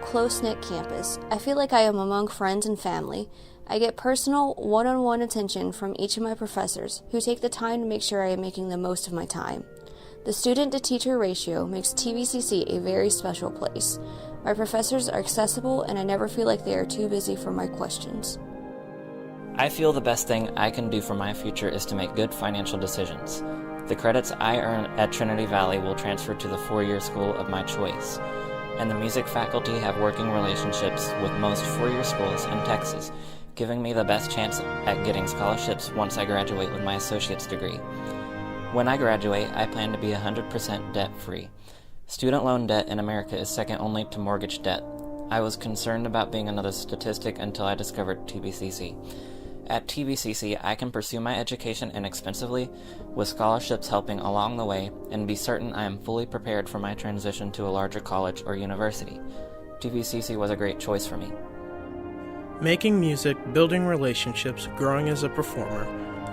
close-knit campus. I feel like I am among friends and family. I get personal, one-on-one attention from each of my professors, who take the time to make sure I am making the most of my time. The student-to-teacher ratio makes TVCC a very special place. My professors are accessible, and I never feel like they are too busy for my questions. I feel the best thing I can do for my future is to make good financial decisions. The credits I earn at Trinity Valley will transfer to the four-year school of my choice, and the music faculty have working relationships with most four-year schools in Texas, giving me the best chance at getting scholarships once I graduate with my associate's degree. When I graduate, I plan to be 100% debt-free. Student loan debt in America is second only to mortgage debt. I was concerned about being another statistic until I discovered TVCC. At TVCC, I can pursue my education inexpensively, with scholarships helping along the way, and be certain I am fully prepared for my transition to a larger college or university. TVCC was a great choice for me. Making music, building relationships, growing as a performer,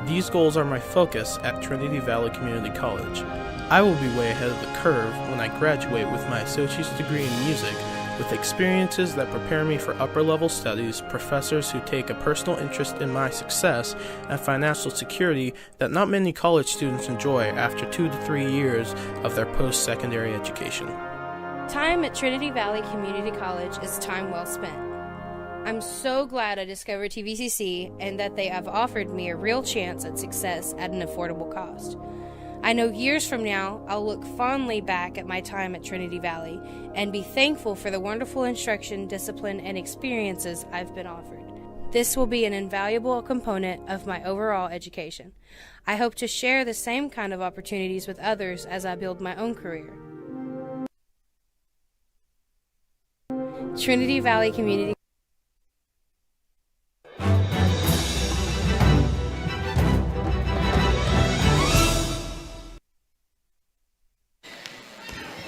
these goals are my focus at Trinity Valley Community College. I will be way ahead of the curve when I graduate with my associate's degree in music, with experiences that prepare me for upper-level studies, professors who take a personal interest in my success, and financial security that not many college students enjoy after 2 to 3 years of their post-secondary education. Time at Trinity Valley Community College is time well spent. I'm so glad I discovered TVCC and that they have offered me a real chance at success at an affordable cost. I know years from now, I'll look fondly back at my time at Trinity Valley and be thankful for the wonderful instruction, discipline, and experiences I've been offered. This will be an invaluable component of my overall education. I hope to share the same kind of opportunities with others as I build my own career. Trinity Valley Community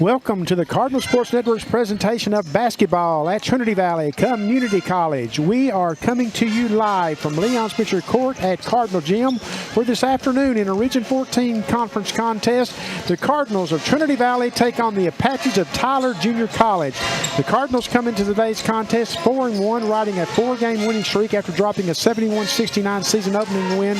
Welcome to the Cardinal Sports Network's presentation of basketball at Trinity Valley Community College. We are coming to you live from Leon Spencer Court at Cardinal Gym, where this afternoon in a Region 14 conference contest, the Cardinals of Trinity Valley take on the Apaches of Tyler Junior College. The Cardinals come into today's contest 4-1, riding a 4-game winning streak after dropping a 71-69 season opening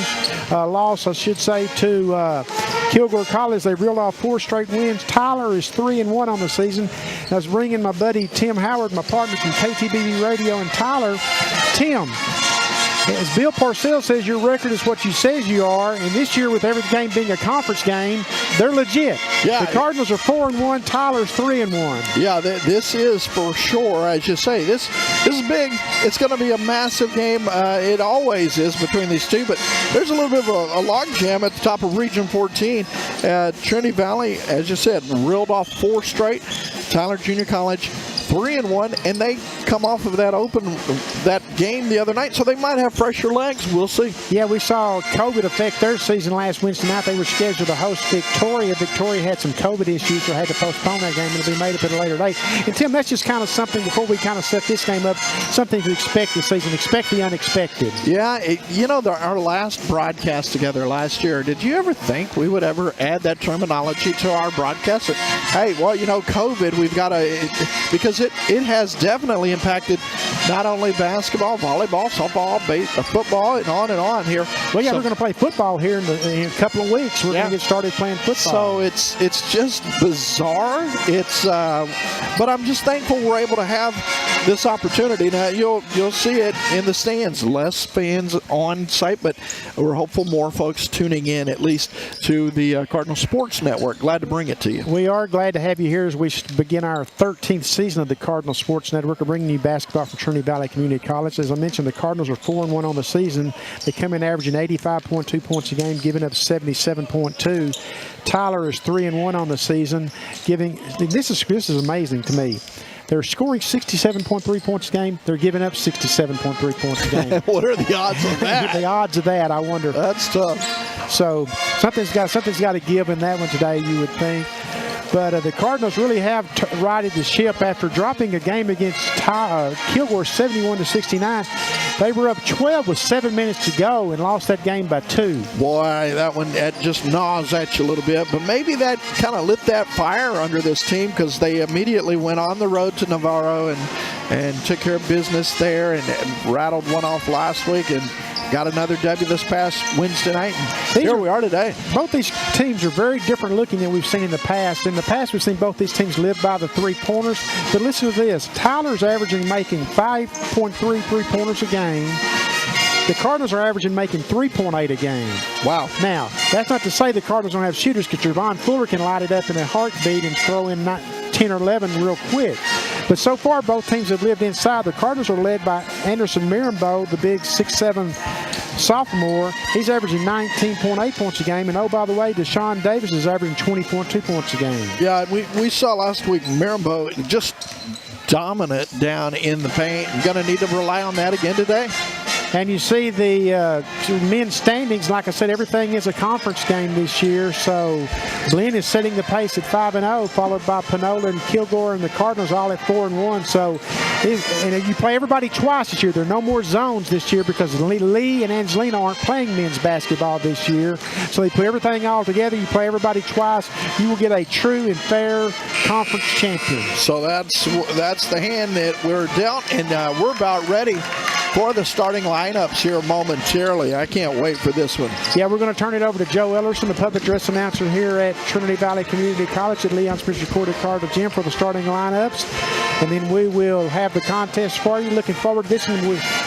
loss, I should say, to Kilgore College. They reeled off 4 straight wins. Tyler is 3-1 on the season. I was bringing my buddy Tim Howard, my partner from KTBB Radio, and Tyler. Tim, as Bill Parcells says, your record is what you says you are, and this year with every game being a conference game, they're legit. Yeah, the Cardinals are 4-1, Tyler's 3-1. Yeah, this is for sure, as you say. This is big. It's going to be a massive game. It always is between these two, but there's a little bit of a logjam at the top of Region 14. Trinity Valley, as you said, reeled off 4 straight. Tyler Junior College 3-1, and they come off of that game the other night, so they might have fresher legs. We'll see. Yeah, we saw COVID affect their season last Wednesday night. They were scheduled to host Victoria. Victoria had some COVID issues, so had to postpone that game. It'll be made up at a later date. And Tim, that's just kind of something, before we kind of set this game up, something to expect this season. Expect the unexpected. Yeah, our last broadcast together last year, did you ever think we would ever add that terminology to our broadcast? Hey, well, COVID, we've got to, because it has definitely impacted not only basketball, volleyball, softball, football, and on here. Well, yeah, we're going to play football here in a couple of weeks. We're going to get started playing football. So it's just bizarre. But I'm just thankful we're able to have this opportunity. Now, you'll see it in the stands. Less fans on site, but we're hopeful more folks tuning in, at least to the Cardinal Sports Network. Glad to bring it to you. We are glad to have you here as we begin our 13th season of the Cardinal Sports Network. We're bringing you basketball from Trinity Valley Community College. As I mentioned, the Cardinals are 4-1 on the season. They come in averaging 85.2 points a game, giving up 77.2. Tyler is 3-1 on the season, this is amazing to me. They're scoring 67.3 points a game. They're giving up 67.3 points a game. What are the odds of that? The odds of that, I wonder. That's tough. So something's got to give in that one today, you would think. But the Cardinals really have righted the ship after dropping a game against Kilgore 71-69. They were up 12 with 7 minutes to go and lost that game by 2. Boy, that just gnaws at you a little bit. But maybe that kind of lit that fire under this team, because they immediately went on the road to Navarro and and took care of business there and rattled one off last week and got another W this past Wednesday night. And here we are today. Both these teams are very different looking than we've seen in the past. In the past, we've seen both these teams live by the three-pointers. But listen to this. Tyler's making 5.3 three-pointers a game. The Cardinals are averaging making 3.8 a game. Wow. Now, that's not to say the Cardinals don't have shooters, because Javon Fuller can light it up in a heartbeat and throw in 10 or 11 real quick. But so far, both teams have lived inside. The Cardinals are led by Anderson Mirambeau, the big 6'7" sophomore. He's averaging 19.8 points a game. And, oh, by the way, Deshaun Davis is averaging 20.2 points a game. Yeah, we saw last week Mirambeau just dominant down in the paint. You're going to need to rely on that again today. And you see the men's standings. Like I said, everything is a conference game this year. So Glenn is setting the pace at 5-0, followed by Panola and Kilgore and the Cardinals all at 4-1. So you play everybody twice this year. There are no more zones this year because Lee and Angelina aren't playing men's basketball this year. So they put everything all together. You play everybody twice. You will get a true and fair conference champion. So that's the hand that we're dealt, and we're about ready for the starting lineups here momentarily. I can't wait for this one. Yeah, we're going to turn it over to Joe Ellerson, the public address announcer here at Trinity Valley Community College at Leon Spencer Court at Cardinal Gym for the starting lineups. And then we will have the contest for you. Looking forward to this one.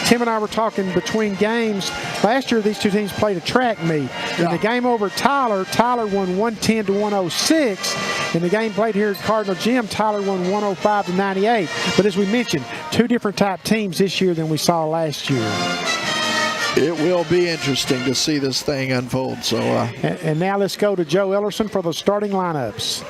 Tim and I were talking between games. Last year, these two teams played a track meet. In the game over Tyler won 110 to 106. In the game played here at Cardinal Gym, Tyler won 105 to 98. But as we mentioned, two different type teams this year than we saw last year. It will be interesting to see this thing unfold. So, and now let's go to Joe Ellerson for the starting lineups.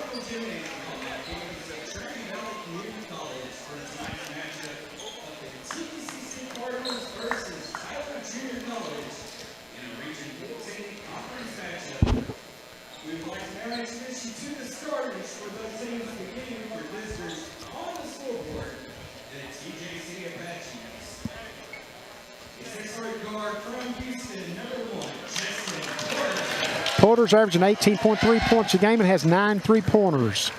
Porter's averaging 18.3 points a game and has 9 three-pointers.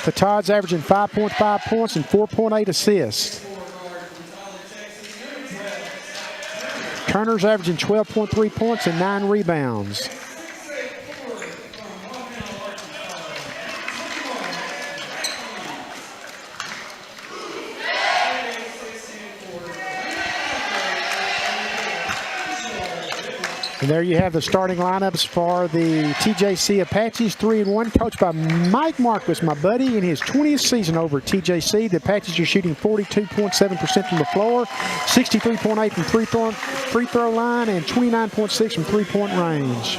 Fatad's averaging 5.5 points and 4.8 assists. Turner's averaging 12.3 points and 9 rebounds. And there you have the starting lineups for the TJC Apaches, 3-1, coached by Mike Marquis, my buddy, in his 20th season over at TJC. The Apaches are shooting 42.7% from the floor, 63.8% from free throw line, and 29.6% from three-point range.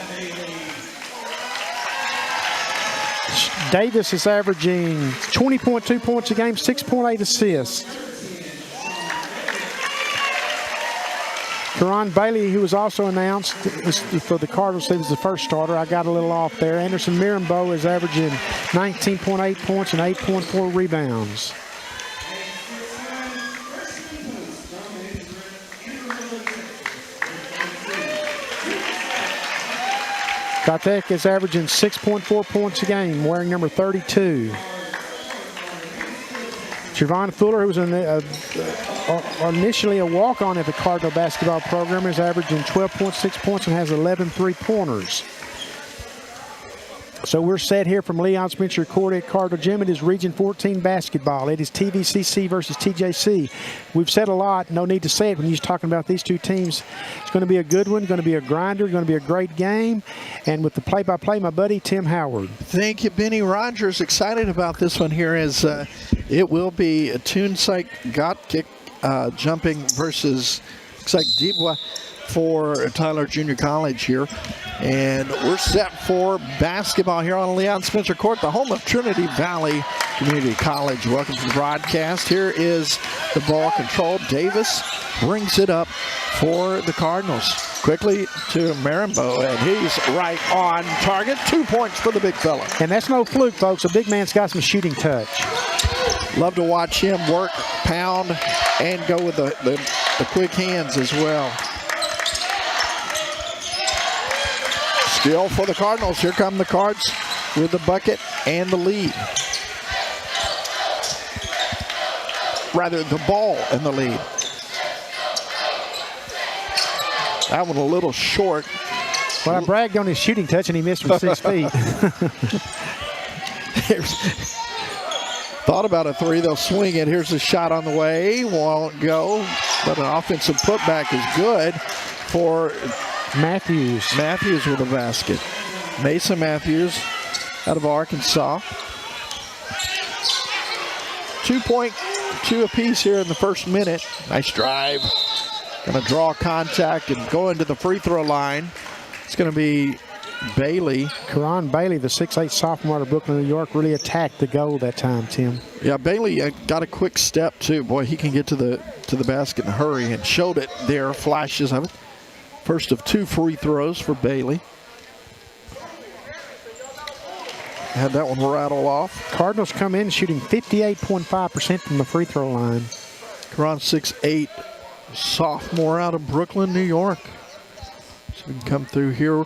Davis is averaging 20.2 points a game, 6.8 assists. Karan Bailey, who was also announced for the Cardinals, he was the first starter. I got a little off there. Anderson Mirambeau is averaging 19.8 points and 8.4 rebounds. Katek is averaging 6.4 points a game, wearing number 32. Javon Fuller, who was initially a walk-on at the Cardinal basketball program, is averaging 12.6 points and has 11 three-pointers. So we're set here from Leon Spencer Court at Cardinal Gym. It is Region 14 basketball. It is TVCC versus TJC. We've said a lot. No need to say it when you're talking about these two teams. It's going to be a good one, going to be a grinder, going to be a great game. And with the play-by-play, my buddy, Tim Howard. Thank you, Benny Rogers. Excited about this one here as it will be a Toonsite Gotkick jumping versus, looks like Dibwa for Tyler Junior College here. And we're set for basketball here on Leon Spencer Court, the home of Trinity Valley Community College. Welcome to the broadcast. Here is the ball control. Davis brings it up for the Cardinals. Quickly to Mirambeau, and he's right on target. 2 points for the big fella. And that's no fluke, folks. A big man's got some shooting touch. Love to watch him work, pound, and go with the quick hands as well. Still for the Cardinals. Here come the Cards with the bucket and the lead. Rather, the ball and the lead. That one a little short. Well, I bragged on his shooting touch, and he missed from 6 feet. Thought about a three. They'll swing it. Here's the shot on the way. Won't go. But an offensive putback is good for Matthews. Matthews with a basket. Mason Matthews out of Arkansas. 2.2 apiece here in the first minute. Nice drive. Going to draw contact and go into the free throw line. It's going to be Bailey. Karan Bailey, the 6'8 sophomore out of Brooklyn, New York, really attacked the goal that time, Tim. Yeah, Bailey got a quick step too. Boy, he can get to the basket in a hurry, and showed it there, flashes of it. First of 2 free throws for Bailey. Had that one rattle off. Cardinals come in shooting 58.5% from the free throw line. Karan 6'8 sophomore out of Brooklyn, New York. So we can come through here.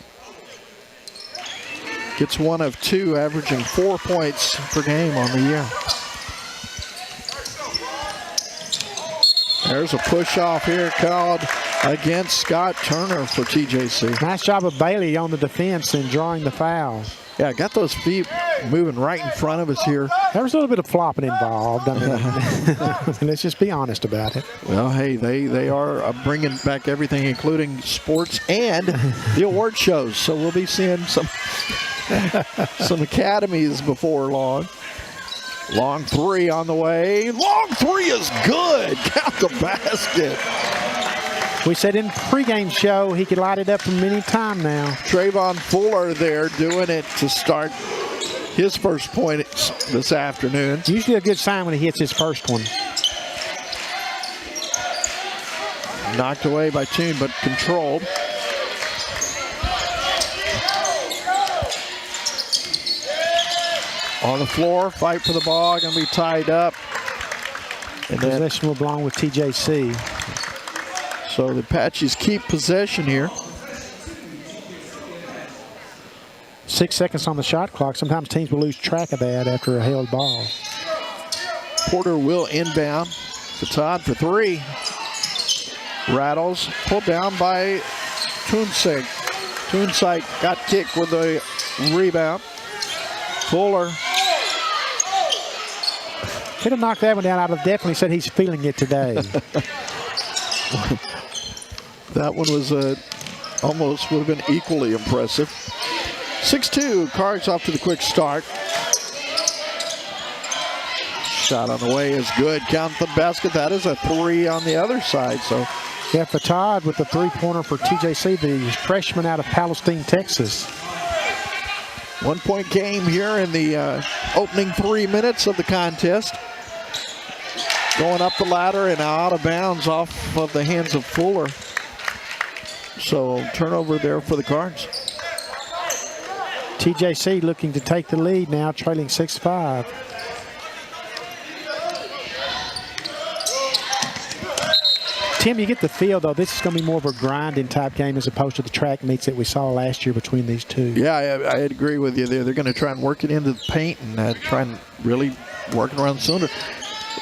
Gets 1 of 2, averaging 4 points per game on the year. There's a push off here called against Scott Turner for TJC. Nice job of Bailey on the defense and drawing the foul. Yeah, got those feet moving right in front of us here. There was a little bit of flopping involved. I mean, let's just be honest about it. Well, hey, they are bringing back everything, including sports and the award shows. So we'll be seeing some academies before long. Long three on the way. Long three is good. Count the basket. We said in pregame show he could light it up from any time now. Trayvon Fuller there doing it to start his first point this afternoon. Usually a good sign when he hits his first one. Knocked away by Toon, but controlled. On the floor, fight for the ball, going to be tied up. And possession will belong with TJC. So the Apaches keep possession here. 6 seconds on the shot clock. Sometimes teams will lose track of that after a held ball. Porter will inbound. Fatad for 3. Rattles, pulled down by Toonsig. Toonsig got kicked with a rebound. Fuller. Could have knocked that one down. I'd have definitely said he's feeling it today. That one was almost would have been equally impressive. 6-2, Cards off to the quick start. Shot on the way is good. Count the basket. That is a 3 on the other side. So, yeah, Fatad with the 3-pointer for TJC, the freshman out of Palestine, Texas. 1-point game here in the opening 3 minutes of the contest. Going up the ladder and out of bounds off of the hands of Fuller. So turnover there for the Cards. TJC looking to take the lead now, trailing 6-5. Tim, you get the feel, though, this is going to be more of a grinding type game as opposed to the track meets that we saw last year between these two. Yeah, I agree with you there. They're going to try and work it into the paint and try and really work it around the cylinder.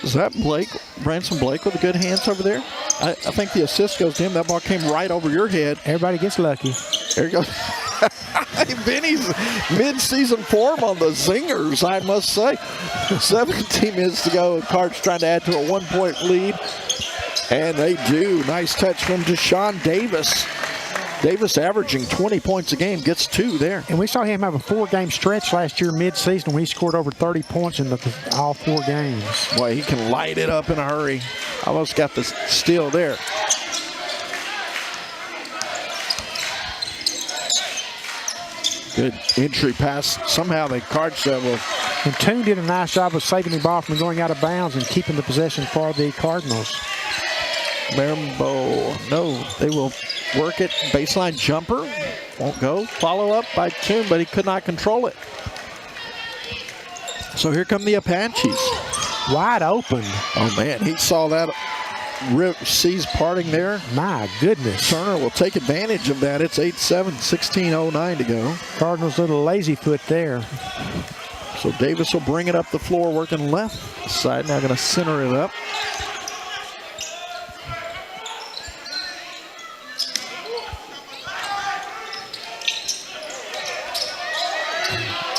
Is that Blake, Branson Blake with the good hands over there? I think the assist goes to him. That ball came right over your head. Everybody gets lucky. There you go. Benny's mid-season form on the zingers, I must say. 17 minutes to go. Cards trying to add to a 1-point lead. And they do. Nice touch from Deshaun Davis. Davis averaging 20 points a game, gets 2 there. And we saw him have a 4-game stretch last year mid-season when he scored over 30 points in all 4 games. Boy, he can light it up in a hurry. Almost got the steal there. Good entry pass. Somehow the Cards will. And Toon did a nice job of saving the ball from going out of bounds and keeping the possession for the Cardinals. Marimbo, no, they will work it. Baseline jumper, won't go. Follow up by Toon, but he could not control it. So here come the Apaches. Wide open. Oh man, he saw that seas parting there. My goodness. Turner will take advantage of that. It's 8-7, 16:09 to go. Cardinals little lazy foot there. So Davis will bring it up the floor, working left side. Now going to center it up.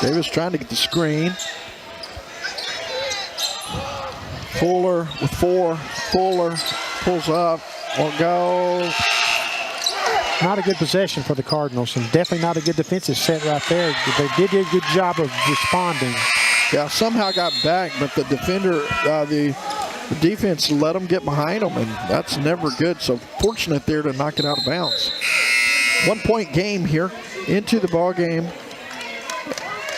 Davis trying to get the screen. Fuller with 4. Fuller pulls up. Won't go. Not a good possession for the Cardinals, and definitely not a good defensive set right there. They did a good job of responding. Yeah, somehow got back, but the defender, the defense let them get behind them, and that's never good. So fortunate there to knock it out of bounds. 1 point game here into the ball game.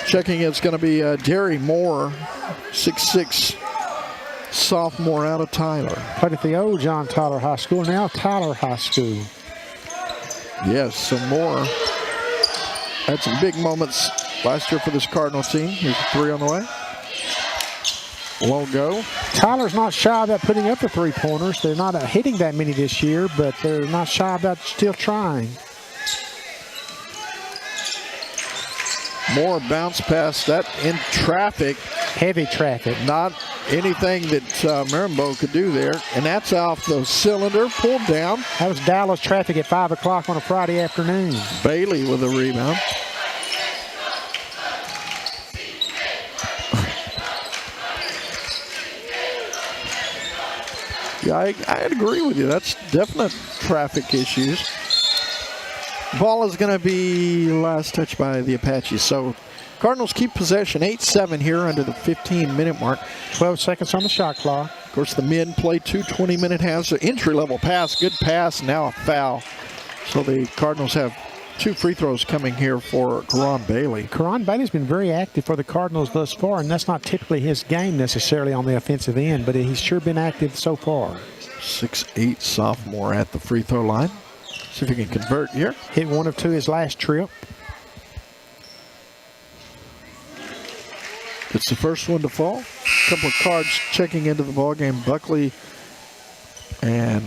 Checking it's going to be Derry Moore, 6'6", sophomore out of Tyler. Played at the old John Tyler High School, now Tyler High School. Yes, some more. Had some big moments last year for this Cardinal team. Here's a 3 on the way. Won't go. Tyler's not shy about putting up the 3-pointers. They're not hitting that many this year, but they're not shy about still trying. More bounce pass, that in traffic. Heavy traffic. Not anything that Marimbo could do there. And that's off the cylinder, pulled down. That was Dallas traffic at 5 o'clock on a Friday afternoon. Bailey with a rebound. Yeah, I'd agree with you. That's definite traffic issues. Ball is going to be last touched by the Apaches. So Cardinals keep possession, 8-7 here under the 15-minute mark. 12 seconds on the shot clock. Of course, the men play 2 20-minute halves. The entry-level pass, good pass, now a foul. So the Cardinals have 2 free throws coming here for Karan Bailey. Karan Bailey's been very active for the Cardinals thus far, and that's not typically his game necessarily on the offensive end, but he's sure been active so far. 6'8" sophomore at the free throw line. See if he can convert here. Hit 1 of 2 his last trip. It's the first one to fall. A couple of cards checking into the ball game. Buckley and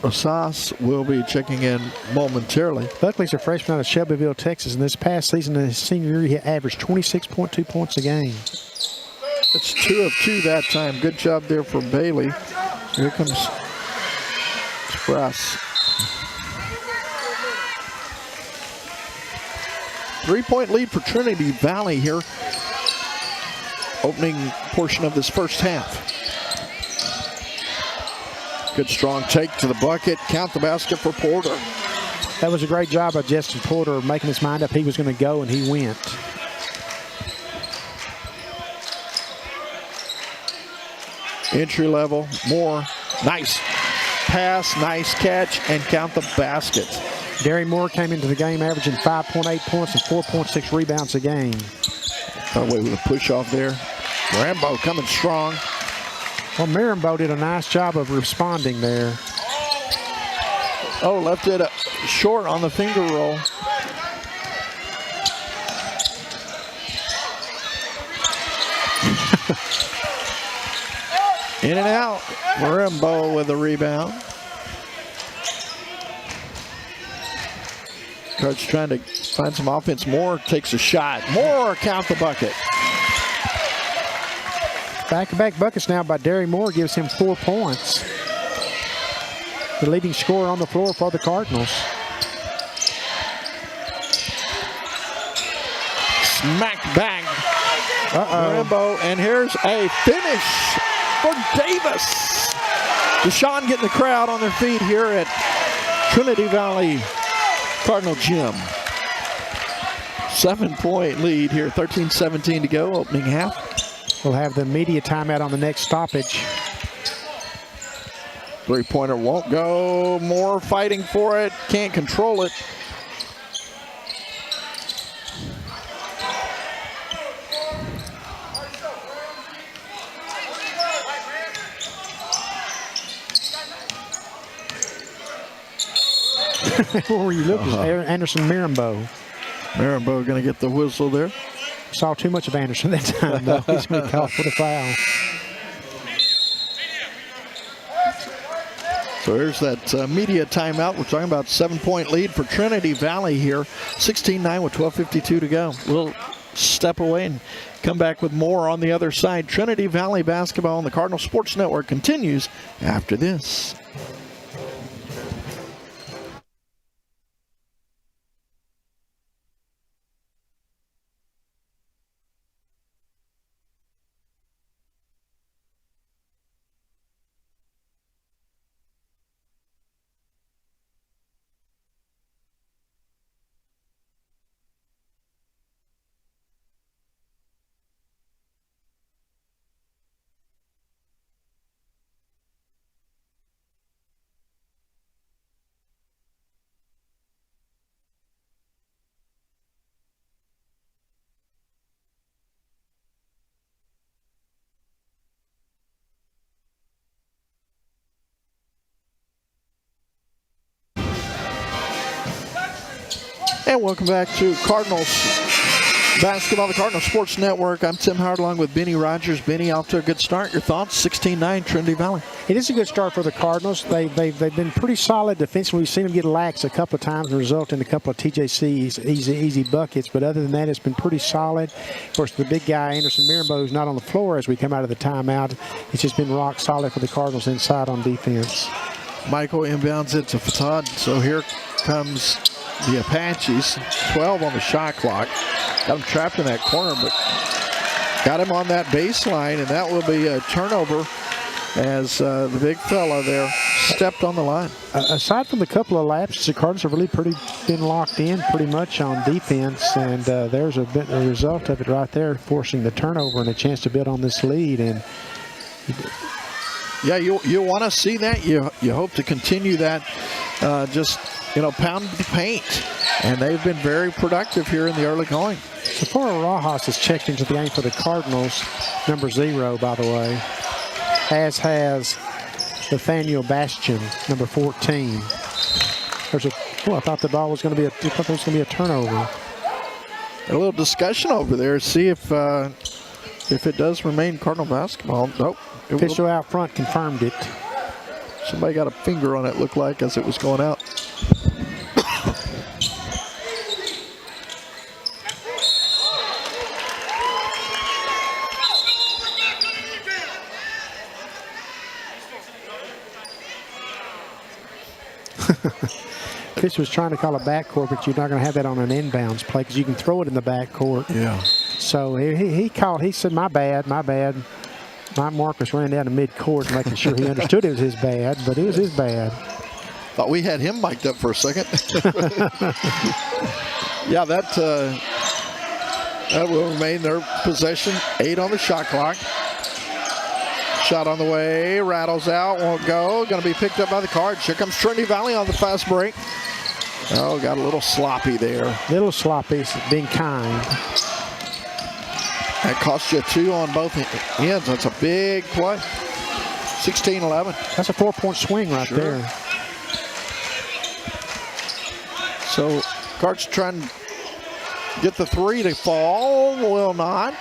Osas will be checking in momentarily. Buckley's a freshman out of Shelbyville, Texas, and this past season in his senior year, he averaged 26.2 points a game. It's 2 of 2 that time. Good job there for Bailey. Here comes Express. 3-point lead for Trinity Valley here. Opening portion of this first half. Good strong take to the bucket. Count the basket for Porter. That was a great job by Justin Porter making his mind up he was going to go, and he went. Entry level, Moore. Nice pass, nice catch, and count the basket. Derry Moore came into the game averaging 5.8 points and 4.6 rebounds a game. Got away with a push off there. Rambo coming strong. Well, Marimbo did a nice job of responding there. Oh, left it short on the finger roll. In and out. Marimbo with a rebound. Coach trying to find some offense. Moore takes a shot. Moore count the bucket. Back-to-back buckets now by Derry Moore gives him 4 points. The leading scorer on the floor for the Cardinals. Smack bang. Marimbo, and here's a finish for Davis. Deshaun getting the crowd on their feet here at Trinity Valley Cardinal Gym. 7-point lead here, 13-17 to go, opening half. We'll have the media timeout on the next stoppage. 3-pointer won't go. Moore fighting for it, can't control it. Where were you looking? Anderson Marimbo. Marimbo going to get the whistle there. Saw too much of Anderson that time, though. He's going to call for the foul. So here's that media timeout. We're talking about 7-point lead for Trinity Valley here. 16-9 with 12:52 to go. We'll step away and come back with more on the other side. Trinity Valley basketball on the Cardinal Sports Network continues after this. And welcome back to Cardinals basketball, the Cardinal Sports Network. I'm Tim Howard along with Benny Rogers. Benny, off to a good start. Your thoughts? 16-9 Trinity Valley. It is a good start for the Cardinals. They've been pretty solid defensively. We've seen them get lax a couple of times and result in a couple of TJC's easy buckets. But other than that, it's been pretty solid. Of course, the big guy, Anderson Mirambeau, is not on the floor as we come out of the timeout. It's just been rock solid for the Cardinals inside on defense. Michael inbounds it to Fatad. So here comes the Apaches. 12 on the shot clock. Got him trapped in that corner, but got him on that baseline, and that will be a turnover as the big fella there stepped on the line. Aside from the couple of lapses, the Cardinals have really been locked in pretty much on defense, and there's a result of it right there, forcing the turnover and a chance to build on this lead. And yeah, you want to see that. You hope to continue that, pound the paint. And they've been very productive here in the early going. Sephora Rojas has checked into the game for the Cardinals, number 0, by the way, as has Nathaniel Bastian, number 14. I thought the ball was going to be a turnover. A little discussion over there. See if it does remain Cardinal basketball. Nope. Official out front confirmed it. Somebody got a finger on it, looked like, as it was going out. Fish was trying to call a backcourt, but you're not going to have that on an inbounds play because you can throw it in the backcourt. Yeah. So he said, my bad. My Marcus ran down to midcourt, making sure he understood it was his bad, but it was his bad. Thought we had him mic'd up for a second. Yeah, that will remain their possession. 8 on the shot clock. Shot on the way, rattles out, won't go. Going to be picked up by the Cards. Here comes Trinity Valley on the fast break. Oh, got a little sloppy there. Little sloppy, being kind. That cost you 2 on both ends. That's a big play. 16-11. That's a 4-point swing right there. So Cards trying to get the 3 to fall. Will not.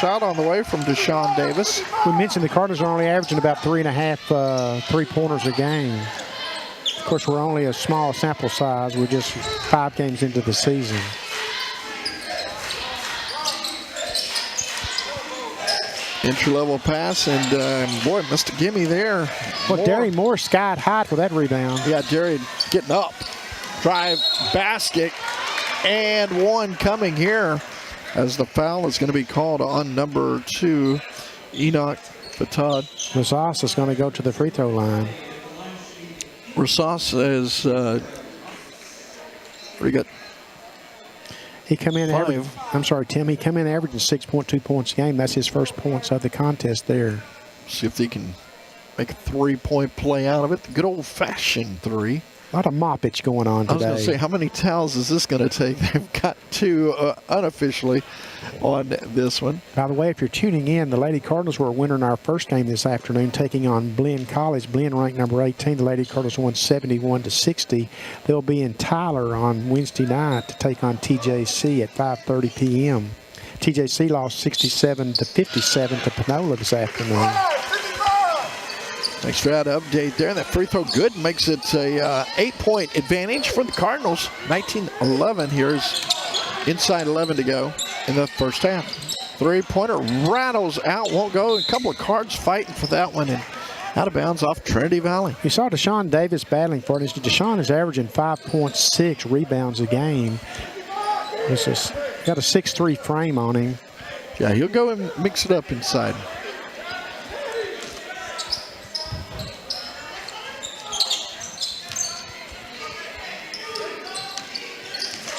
Shot on the way from Deshaun Davis. We mentioned the Cardinals are only averaging about 3.5 3-pointers a game. Of course, we're only a small sample size. We're just 5 games into the season. Entry-level pass, and boy, missed a gimme there. Well, Derry Moore skied high for that rebound. Yeah, Derry getting up. Drive, basket, and one coming here as the foul is going to be called on number 2, Enoch Fatad. Rosas is going to go to the free throw line. Rosas is, we got He come in 5. Tim. He come in averaging 6.2 points a game. That's his first points of the contest there. See if they can make a 3-point play out of it. The good old-fashioned 3. A lot of moppage going on today. I was going to say, how many towels is this going to take? They've got 2 unofficially on this one. By the way, if you're tuning in, the Lady Cardinals were a winner in our first game this afternoon, taking on Blinn College. Blinn ranked number 18. The Lady Cardinals won 71-60. They'll be in Tyler on Wednesday night to take on TJC at 5:30 p.m. TJC lost 67-57 to Panola this afternoon. Thanks for that update there. That free throw good, makes it a 8-point advantage for the Cardinals. 19-11. Here's Inside 11 to go in the first half. Three-pointer rattles out, won't go. A couple of Cards fighting for that one, and out of bounds off Trinity Valley. You saw Deshaun Davis battling for it. Deshaun is averaging 5.6 rebounds a game. This is got a 6'3" frame on him. Yeah, he'll go and mix it up inside.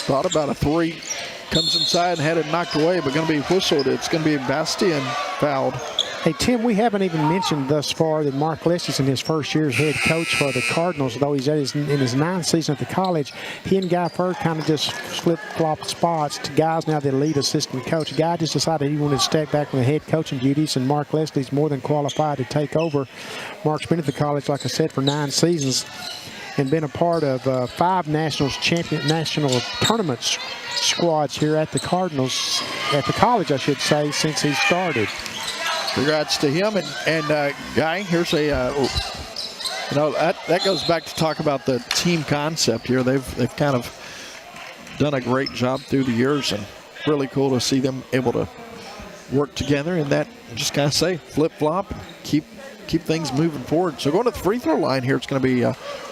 Thought about a three. Comes inside and had it knocked away, but going to be whistled. It's going to be Bastian fouled. Hey, Tim, we haven't even mentioned thus far that Mark Leslie's in his first year as head coach for the Cardinals, though he's in his 9th season at the college. He and Guy Furr kind of just flip-flop spots to Guy's now the lead assistant coach. Guy just decided he wanted to step back from the head coaching duties, and Mark Leslie's more than qualified to take over. Mark's been at the college, like I said, for 9 seasons and been a part of 5 national tournament squads here at the Cardinals, at the college, I should say, since he started. Congrats to him. And Guy, here's a, that goes back to talk about the team concept here. They've kind of done a great job through the years, and really cool to see them able to work together and that, just kind of say, flip-flop, keep things moving forward. So going to the free throw line here, it's going to be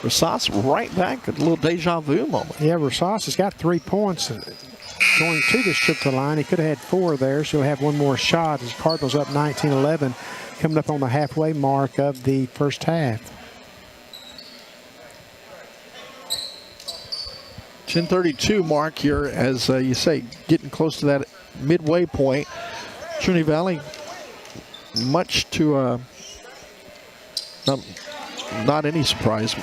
Rosas right back, a little deja vu moment. Yeah, Rosas has got 3 points. Going to the trip to the line. He could have had 4 there, so he'll have one more shot as Cardinals up 19-11, coming up on the halfway mark of the first half. 10:32 mark here, as you say, getting close to that midway point. Trinity Valley, much to not any surprise,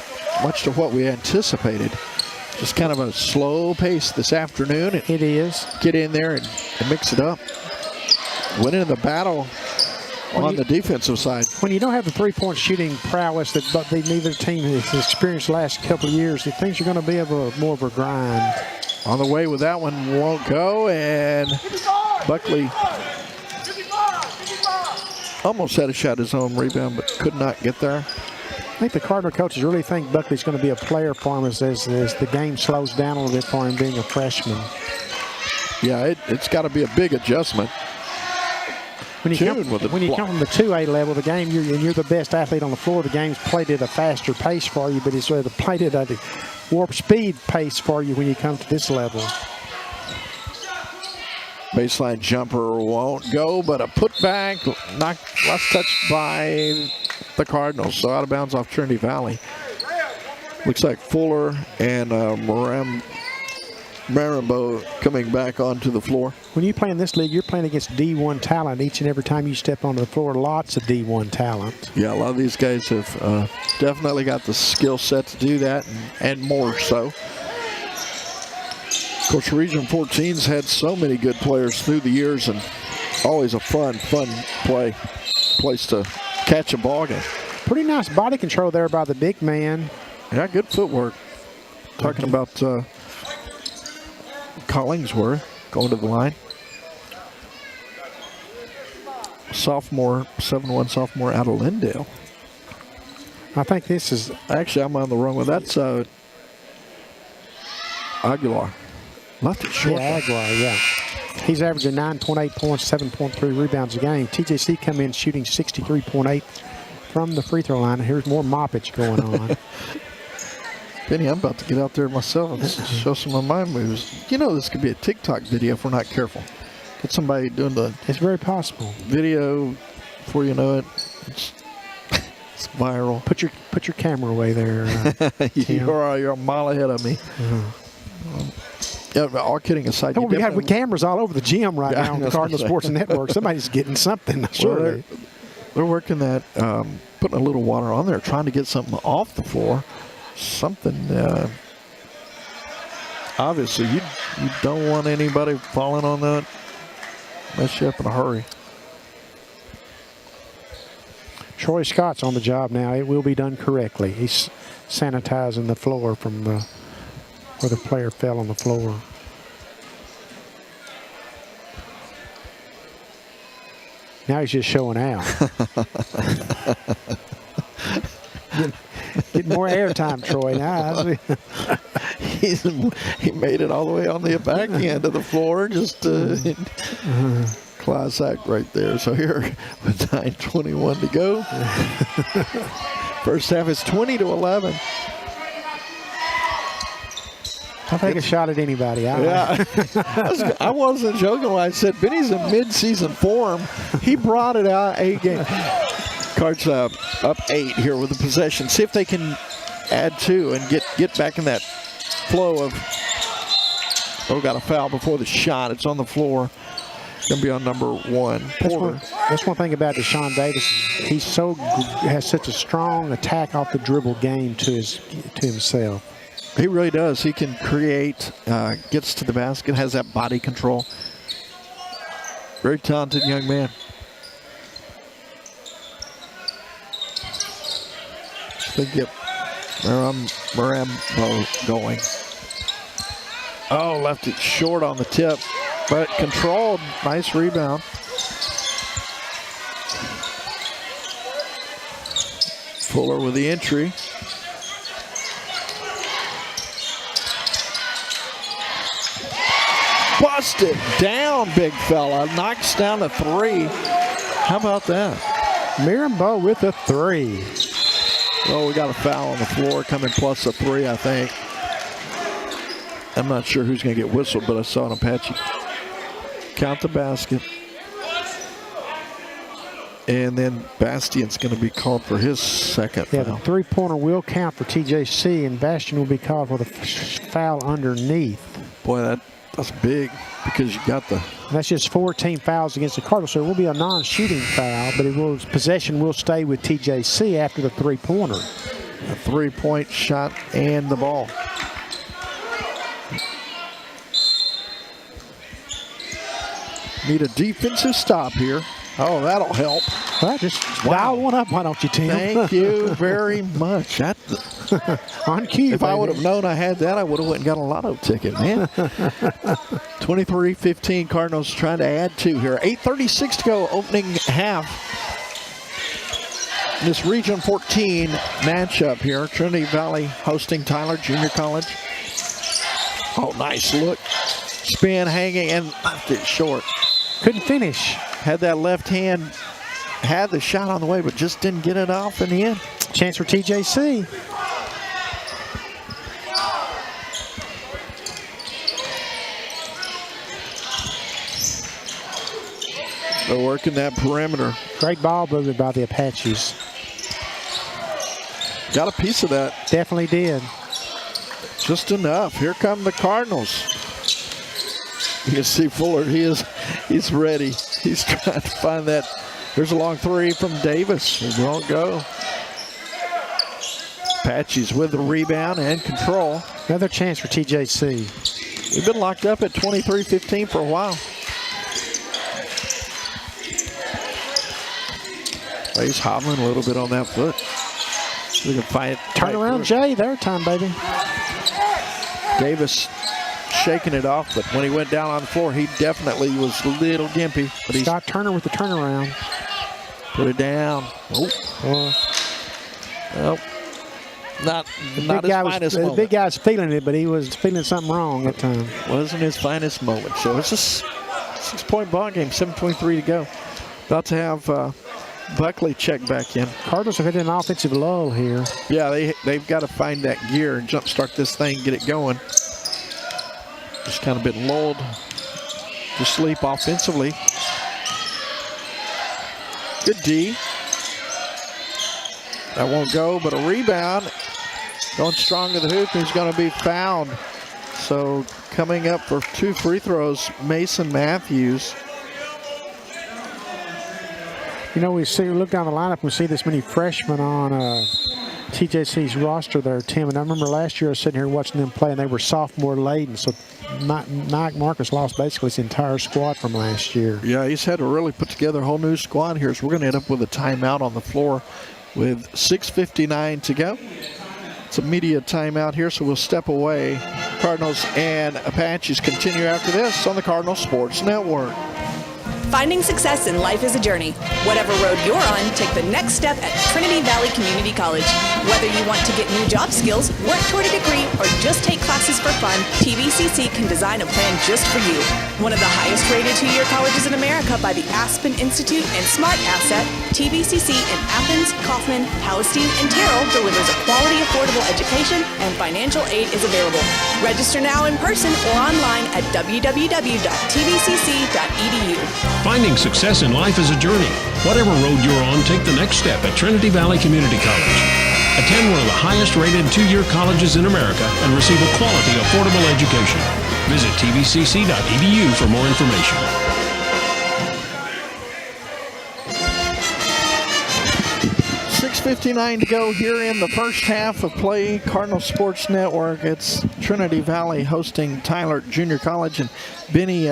much to what we anticipated. Just kind of a slow pace this afternoon. It is. Get in there and mix it up. Winning the battle on the defensive side. When you don't have the three-point shooting prowess that neither team has experienced the last couple of years, things are going to be more of a grind. On the way with that one, won't go, and Buckley almost had a shot his own rebound, but could not get there. I think the Cardinal coaches really think Buckley's going to be a player for him as the game slows down a little bit for him being a freshman. Yeah, it's got to be a big adjustment. When you come from the 2A level, the game, you're the best athlete on the floor. The game's played at a faster pace for you, but it's played at a warp speed pace for you when you come to this level. Baseline jumper won't go, but a putback, last touch by the Cardinals. So out of bounds off Trinity Valley. Looks like Fuller and Marambo coming back onto the floor. When you play in this league, you're playing against D1 talent each and every time you step onto the floor. Lots of D1 talent. Yeah, a lot of these guys have definitely got the skill set to do that, and more so. Of course, Region 14's had so many good players through the years, and always a fun place to catch a ball game. Pretty nice body control there by the big man. Yeah, good footwork. Talking about Collingsworth going to the line. Sophomore, 7'1" sophomore out of Lindale. I think this is... Actually, I'm on the wrong one. That's Aguilar. Left it short. Yeah, Aguilar, yeah. He's averaging 9.8 points, 7.3 rebounds a game. TJC come in shooting 63.8 from the free throw line. Here's more moppage going on. Benny, I'm about to get out there myself and show some of my moves. You know, this could be a TikTok video if we're not careful. Get somebody doing the... It's very possible. Video, before you know it, it's viral. Put your camera away there. You're a mile ahead of me. Yeah, all kidding aside. We have cameras all over the gym right now on the Cardinal Sports Network. Somebody's getting something, surely. Well, they're working that, putting a little water on there, trying to get something off the floor. Something, obviously, you don't want anybody falling on that. Mess you up in a hurry. Troy Scott's on the job now. It will be done correctly. He's sanitizing the floor from where the player fell on the floor. Now he's just showing out. Getting more airtime, Troy. Now, he made it all the way on the back end of the floor. Just class act right there. So here with 9:21 to go. First half is 20-11. I'll take a shot at anybody. Yeah, I wasn't joking when I said Benny's in mid-season form. He brought it out a game. Cards up 8 here with the possession. See if they can add 2 and get back in that flow of. Oh, got a foul before the shot. It's on the floor. Going to be on number 1. That's one thing about Deshaun Davis. He's has such a strong attack off the dribble game to himself. He really does. He can create, gets to the basket, has that body control. Very talented young man. They get Marambo going. Oh, left it short on the tip, but controlled. Nice rebound. Fuller with the entry. Busted down, big fella. Knocks down a 3. How about that? Marambo with a 3. Oh, we got a foul on the floor coming plus a 3, I think. I'm not sure who's going to get whistled, but I saw an Apache count the basket. And then Bastian's going to be called for his second foul. The three-pointer will count for TJC, and Bastian will be called for the foul underneath. Boy, that's big because you got the. And that's just 14 fouls against the Cardinals, so it will be a non-shooting foul, but possession will stay with TJC after the three-pointer. A three-point shot and the ball. Need a defensive stop here. Oh, that'll help. Well, just dial one up, why don't you, Tim? Thank you very much. On cue, if I would have known I had that, I would have went and got a lotto ticket, man. 23-15, Cardinals trying to add 2 here. 8:36 to go, opening half. This Region 14 matchup here. Trinity Valley hosting Tyler Junior College. Oh, nice look. Spin, hanging, and left it short. Couldn't finish. Had that left hand, had the shot on the way, but just didn't get it off in the end. Chance for TJC. They're working that perimeter. Great ball movement by the Apaches. Got a piece of that. Definitely did. Just enough. Here come the Cardinals. You can see Fuller, he's ready. He's trying to find that. There's a long 3 from Davis. It won't go. Apaches with the rebound and control. Another chance for TJC. We've been locked up at 23-15 for a while. He's hobbling a little bit on that foot. We can find it. Turn around, Jay. Their time, baby. Davis shaking it off, but when he went down on the floor, he definitely was a little gimpy. But Scott Turner with the turnaround. Put it down. Well, not his finest moment. The big guy's feeling it, but he was feeling something wrong at times. Wasn't his finest moment. So it's a 6-point ball game, 7:23 to go. About to have Buckley check back in. Cardinals have hit an offensive lull here. Yeah, they've got to find that gear and jumpstart this thing, get it going. Just kind of been lulled to sleep offensively. Good D. That won't go, but a rebound. Going strong to the hoop, he's going to be fouled. So coming up for 2 free throws, Mason Matthews. You know, we look down the lineup, we see this many freshmen on TJC's roster there, Tim. And I remember last year I was sitting here watching them play, and they were sophomore laden. So Mike Marcus lost basically his entire squad from last year. Yeah, he's had to really put together a whole new squad here. So we're going to end up with a timeout on the floor with 6:59 to go. It's a media timeout here, so we'll step away. Cardinals and Apaches continue after this on the Cardinal Sports Network. Finding success in life is a journey. Whatever road you're on, take the next step at Trinity Valley Community College. Whether you want to get new job skills, work toward a degree, or just take classes for fun, TVCC can design a plan just for you. One of the highest rated 2-year colleges in America by the Aspen Institute and Smart Asset, TVCC in Athens, Kaufman, Palestine, and Terrell delivers a quality, affordable education, and financial aid is available. Register now in person or online at www.tvcc.edu. Finding success in life is a journey. Whatever road you're on, take the next step at Trinity Valley Community College. Attend one of the highest rated 2-year colleges in America and receive a quality, affordable education. Visit tvcc.edu for more information. .59 to go here in the first half of play. Cardinal Sports Network. It's Trinity Valley hosting Tyler Junior College. And Benny,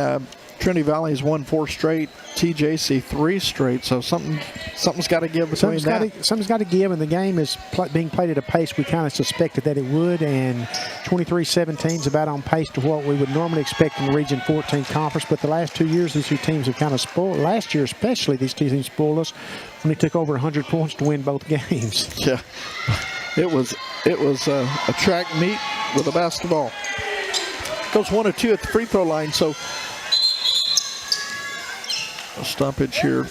Trinity Valley has won 4 straight, TJC 3 straight. So something's got to give between that. Something's got to give, and the game is being played at a pace we kind of suspected that it would. And 23-17 is about on pace to what we would normally expect in the Region 14 conference. But the last 2 years, these 2 teams have kind of spoiled. Last year, especially, these 2 teams spoiled us when they took over 100 points to win both games. Yeah, it was a track meet with a basketball. Goes 1 of 2 at the free throw line. So a stoppage here. I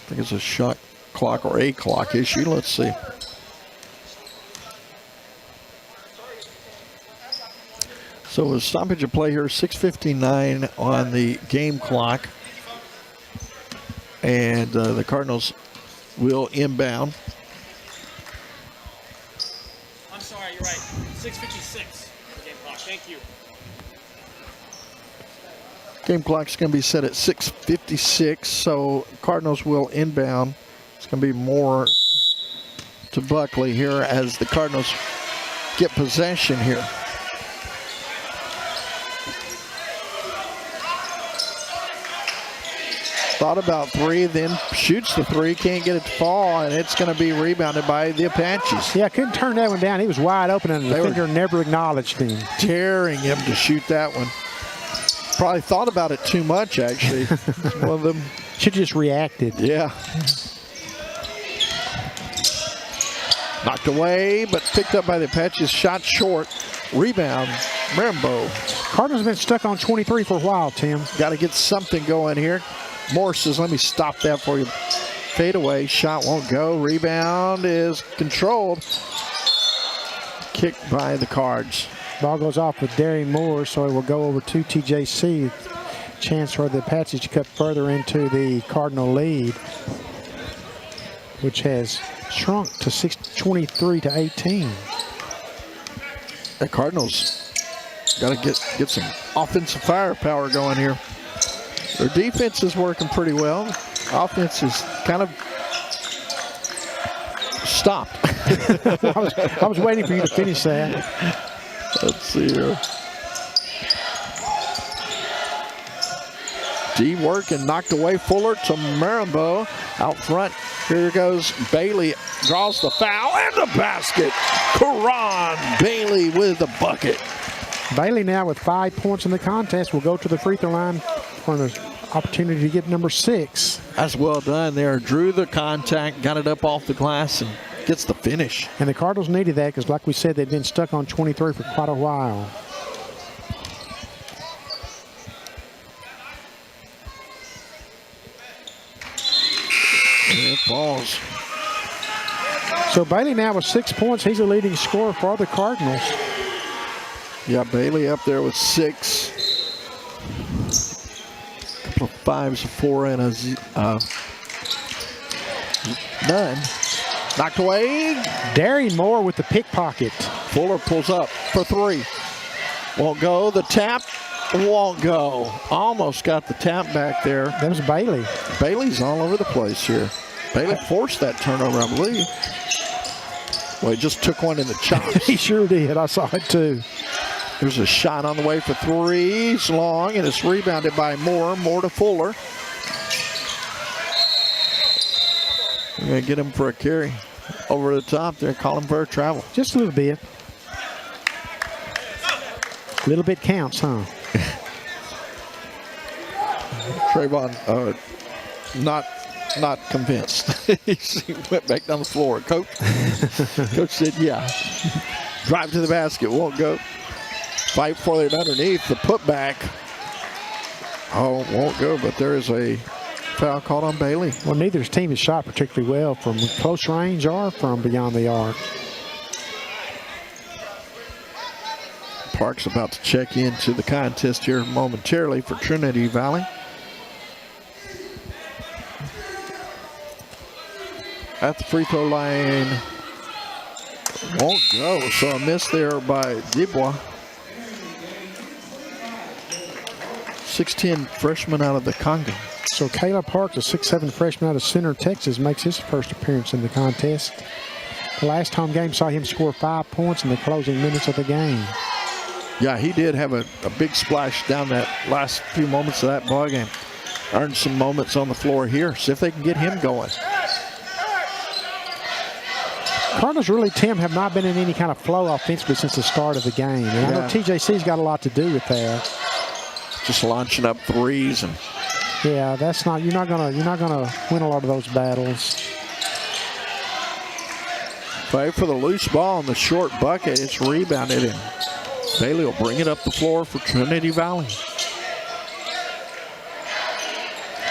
think it's a shot clock or a clock issue. Let's see. So a stoppage of play here, 6:59 on the game clock. And the Cardinals will inbound. I'm sorry, you're right. 6:56 the game clock. Thank you. Game clock's going to be set at 6:56, so Cardinals will inbound. It's going to be more to Buckley here as the Cardinals get possession here. Thought about 3, then shoots the 3, can't get it to fall, and it's going to be rebounded by the Apaches. Yeah, couldn't turn that one down. He was wide open, and the defender never acknowledged him. Tearing him to shoot that one. Probably thought about it too much, actually. One of them should have just reacted. Yeah. Knocked away, but picked up by the Apaches. Shot short. Rebound. Rambo. Cardinals have been stuck on 23 for a while, Tim. Got to get something going here. Morse says, let me stop that for you. Fade away. Shot won't go. Rebound is controlled. Kicked by the Cards. Ball goes off with Darian Moore, so it will go over to TJC. Chance for the Apaches to cut further into the Cardinal lead, which has shrunk to 23-18. The Cardinals got to get some offensive firepower going here. Their defense is working pretty well. Offense is kind of stopped. I was waiting for you to finish that. Let's see here. D working, knocked away. Fuller to Marambo out front. Here goes Bailey, draws the foul and the basket. Karan Bailey with the bucket. Bailey now with 5 points in the contest will go to the free throw line for an opportunity to get number 6. That's well done there. Drew the contact, got it up off the glass, and gets the finish. And the Cardinals needed that because, like we said, they've been stuck on 23 for quite a while. And it falls. So Bailey now with 6 points. He's the leading scorer for the Cardinals. Yeah, Bailey up there with 6. A couple of 5s, a 4, and a none. Knocked away. Darian Moore with the pickpocket. Fuller pulls up for 3. Won't go. The tap won't go. Almost got the tap back there. That was Bailey. Bailey's all over the place here. Bailey forced that turnover, I believe. Well, he just took one in the chops. He sure did. I saw it too. There's a shot on the way for 3. It's long, and it's rebounded by Moore. Moore to Fuller. We're going to get him for a carry. Over the top there, call him for a travel. Just a little bit. A little bit counts, huh? Trayvon, not convinced. He went back down the floor. Coach said, yeah. Drive to the basket, won't go. Fight for it underneath. The putback. Oh, won't go, but there is a foul called on Bailey. Well, neither team has shot particularly well from close range or from beyond the arc. Park's about to check into the contest here momentarily for Trinity Valley. At the free throw line, won't go. So a miss there by Dubois. 6'10" freshman out of the Congo. So Caleb Parks, a 6'7" freshman out of Center, Texas, makes his first appearance in the contest. The last home game saw him score 5 points in the closing minutes of the game. Yeah, he did have a big splash down that last few moments of that ball game. Earned some moments on the floor here. See if they can get him going. Cardinals really, Tim, have not been in any kind of flow offensively since the start of the game. And I know TJC's got a lot to do with that. Just launching up threes and yeah, that's not, you're not gonna win a lot of those battles. play for the loose ball on the short bucket. It's rebounded and Bailey will bring it up the floor for Trinity Valley.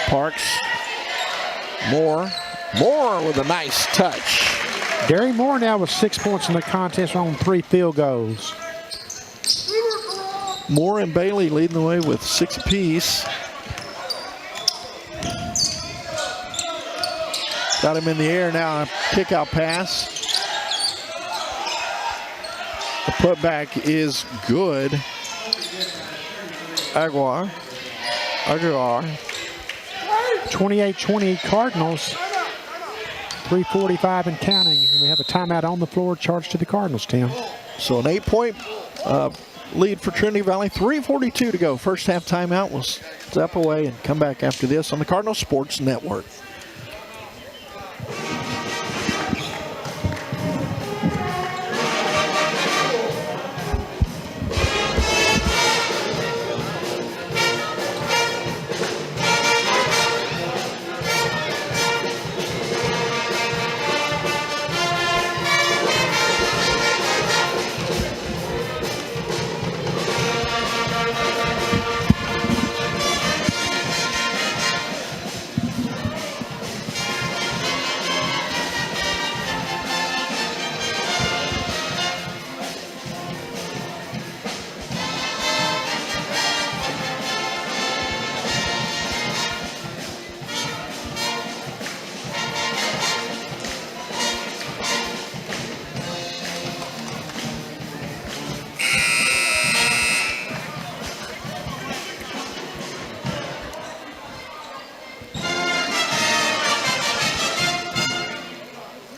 Parks, Moore with a nice touch. Gary Moore now with 6 points in the contest on 3 field goals. Moore and Bailey leading the way with 6 apiece. Got him in the air now, a kick-out pass. The putback is good. Aguilar. 28-20 Cardinals. 3:45 and counting. And we have a timeout on the floor charged to the Cardinals, Tim. So an 8-point lead for Trinity Valley. 3:42 to go. First half timeout. We'll step away and come back after this on the Cardinal Sports Network.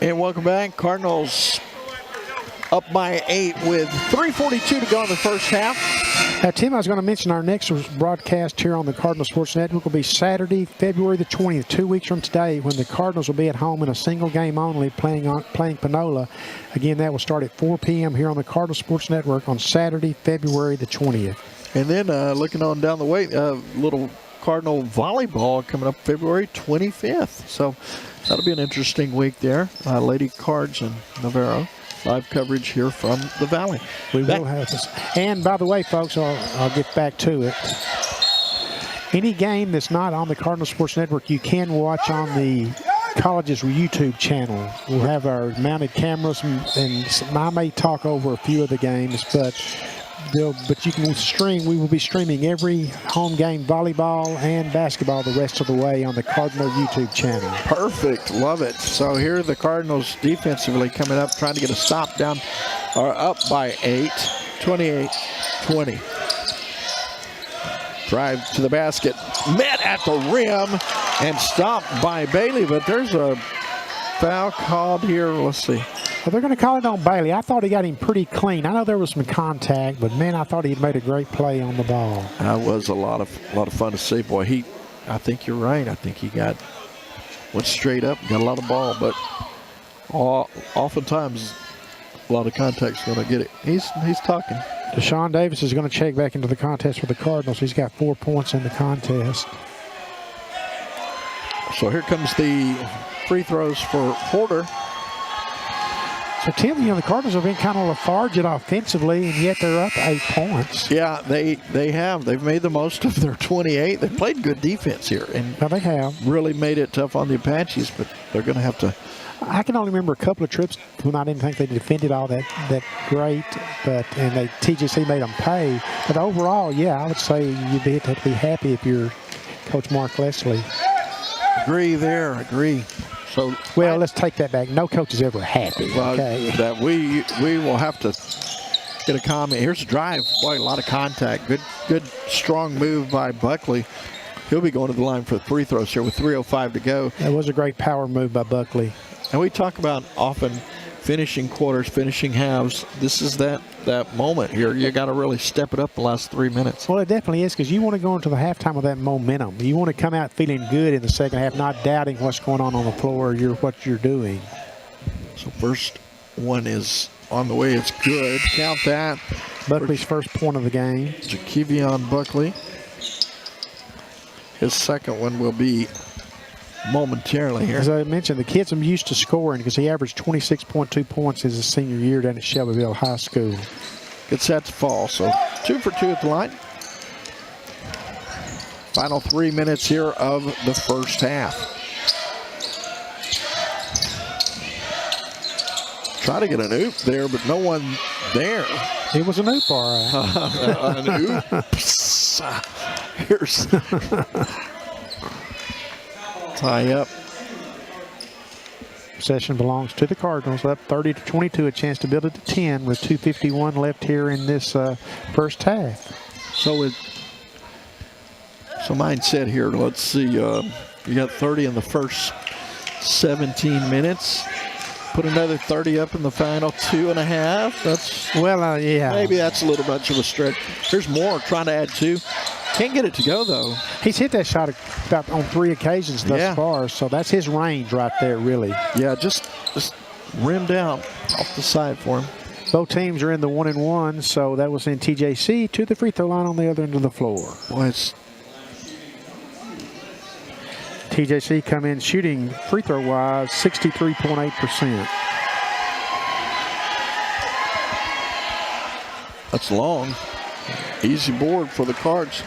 And welcome back. Cardinals up by 8 with 3:42 to go in the first half. Now, Tim, I was going to mention our next broadcast here on the Cardinal Sports Network will be Saturday, February the 20th, 2 weeks from today, when the Cardinals will be at home in a single game only playing Panola. Again, that will start at 4 p.m. here on the Cardinal Sports Network on Saturday, February the 20th. And then looking on down the way, little Cardinal volleyball coming up February 25th. So that'll be an interesting week there. Lady Cards and Navarro. Live coverage here from the Valley. We will have this. And by the way, folks, I'll get back to it. Any game that's not on the Cardinal Sports Network, you can watch on the college's YouTube channel. We'll have our mounted cameras, and I may talk over a few of the games, but you can stream. We will be streaming every home game, volleyball and basketball, the rest of the way on the Cardinal YouTube channel. Perfect. Love it. So here are the Cardinals defensively coming up, trying to get a stop down, or up by 8, 28-20. Drive to the basket, met at the rim, and stopped by Bailey, but there's a foul called here. Let's see. Well, they're going to call it on Bailey. I thought he got him pretty clean. I know there was some contact, but man, I thought he had made a great play on the ball. That was a lot of fun to see. Boy, I think you're right. I think he went straight up, got a lot of ball, but oftentimes a lot of contact's going to get it. He's talking. Deshaun Davis is going to check back into the contest for the Cardinals. He's got 4 points in the contest. So here comes the free throws for Porter. So, Tim, the Cardinals have been kind of lethargic offensively, and yet they're up 8 points. Yeah, they have. They've made the most of their 28. They played good defense here, and they have really made it tough on the Apaches, but they're going to have to. I can only remember a couple of trips when I didn't think they defended all that great, and TJC made them pay. But overall, yeah, I would say you'd be happy if you're Coach Mark Leslie. Agree there. Agree. So, well, let's take that back. No coach is ever happy. Well, okay. That we will have to get a comment. Here's a drive. Boy, a lot of contact. Good, strong move by Buckley. He'll be going to the line for the free throws here with 3:05 to go. That was a great power move by Buckley. And we talk about often finishing quarters, finishing halves. This is that moment here. You got to really step it up the last 3 minutes. Well, it definitely is, because you want to go into the halftime with that momentum. You want to come out feeling good in the second half, not doubting what's going on the floor or what you're doing. So first one is on the way. It's good. Count that. Buckley's first point of the game. Jakevion Buckley. His second one will be momentarily here. As I mentioned, the kid's used to scoring because he averaged 26.2 points his senior year down at Shelbyville High School. It's set to fall, so 2 for 2 at the line. Final 3 minutes here of the first half. Try to get an oop there, but no one there. It was an oop, all right. An oops. Here's tie up. Possession belongs to the Cardinals. Up 30-22, a chance to build it to 10 with 2:51 left here in this first half. So mindset here. Let's see. You got 30 in the first 17 minutes. Put another 30 up in the final 2.5. That's yeah. Maybe that's a little much of a stretch. Here's Moore trying to add 2. Can't get it to go, though. He's hit that shot about on 3 occasions thus far, so that's his range right there, really. Yeah, just rimmed out off the side for him. Both teams are in the 1-1, so that will send TJC to the free throw line on the other end of the floor. Boy, it's TJC come in shooting free throw wise 63.8%. That's long. Easy board for the Cards.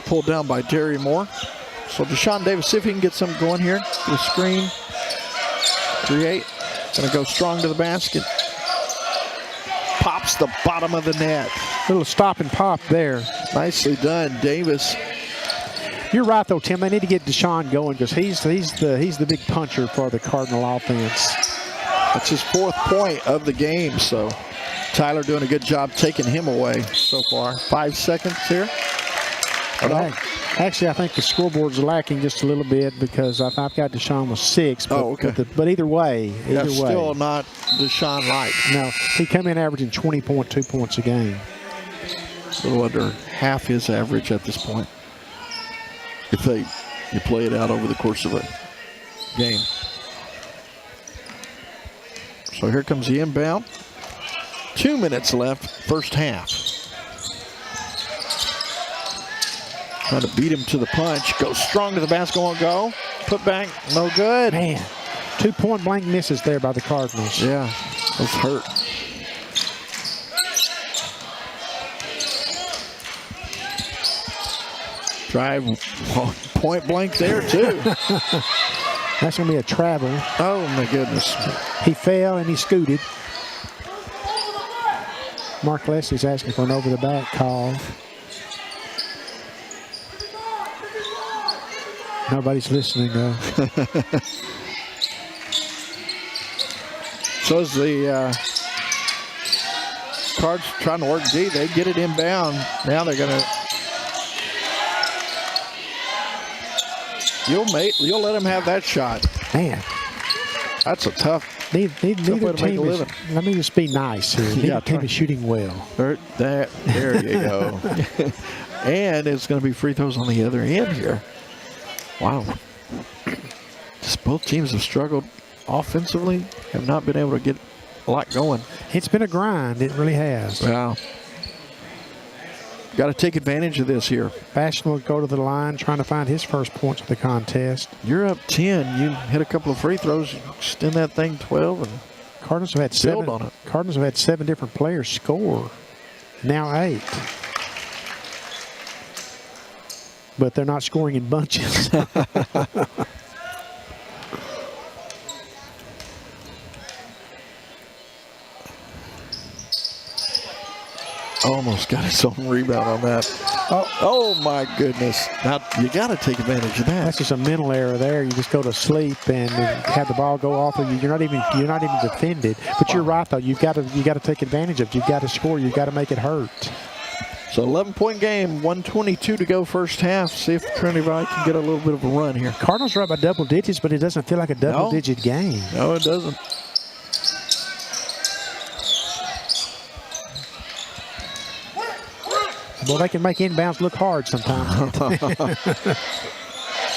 Pulled down by Terry Moore. So Deshaun Davis, see if he can get something going here. The screen. Create. Gonna go strong to the basket. Pops the bottom of the net. Little stop and pop there. Nicely done, Davis. You're right though, Tim. They need to get Deshaun going because he's the big puncher for the Cardinal offense. That's his 4th point of the game. So Tyler doing a good job taking him away so far. 5 seconds here. Actually, I think the scoreboard's lacking just a little bit because I've got Deshaun with 6. But, okay. But either way. Still not Deshaun Light. No, he come in averaging 20.2 points a game. A little under half his average at this point. If you play it out over the course of a game. So here comes the inbound. 2 minutes left, first half. Trying to beat him to the punch. Goes strong to the basket, won't go. Put back, no good. Man, 2 point blank misses there by the Cardinals. Yeah, that's hurt. Drive, point blank there too. That's going to be a travel. Oh my goodness. He fell and he scooted. Mark Leslie's asking for an over-the-back call. Nobody's listening, though. So as the Cards trying to work D, they get it inbound. Now they're going to... You'll let him have that shot. Man. That's a tough... Neither team is... Let me just be nice here. Neither team is shooting well. There you go. And it's going to be free throws on the other end here. Wow. Just both teams have struggled offensively, have not been able to get a lot going. It's been a grind. It really has. Wow. Got to take advantage of this here. Bastion will go to the line trying to find his first points of the contest. You're up 10. You hit a couple of free throws, extend that thing 12, and Cardinals have had build on it. Cardinals have had 7 different players score. Now 8. But they're not scoring in bunches. Almost got his own rebound on that. Oh my goodness. Now, you got to take advantage of that. That's just a mental error there. You just go to sleep and have the ball go off of you. You're not even defended. But you're right, though. You've got to take advantage of it. You've got to score. You've got to make it hurt. So 11-point game, 1:22 to go first half. See if Trinity Valley can get a little bit of a run here. Cardinals are up by double digits, but it doesn't feel like a double-digit game. No, it doesn't. Well, they can make inbounds look hard sometimes. A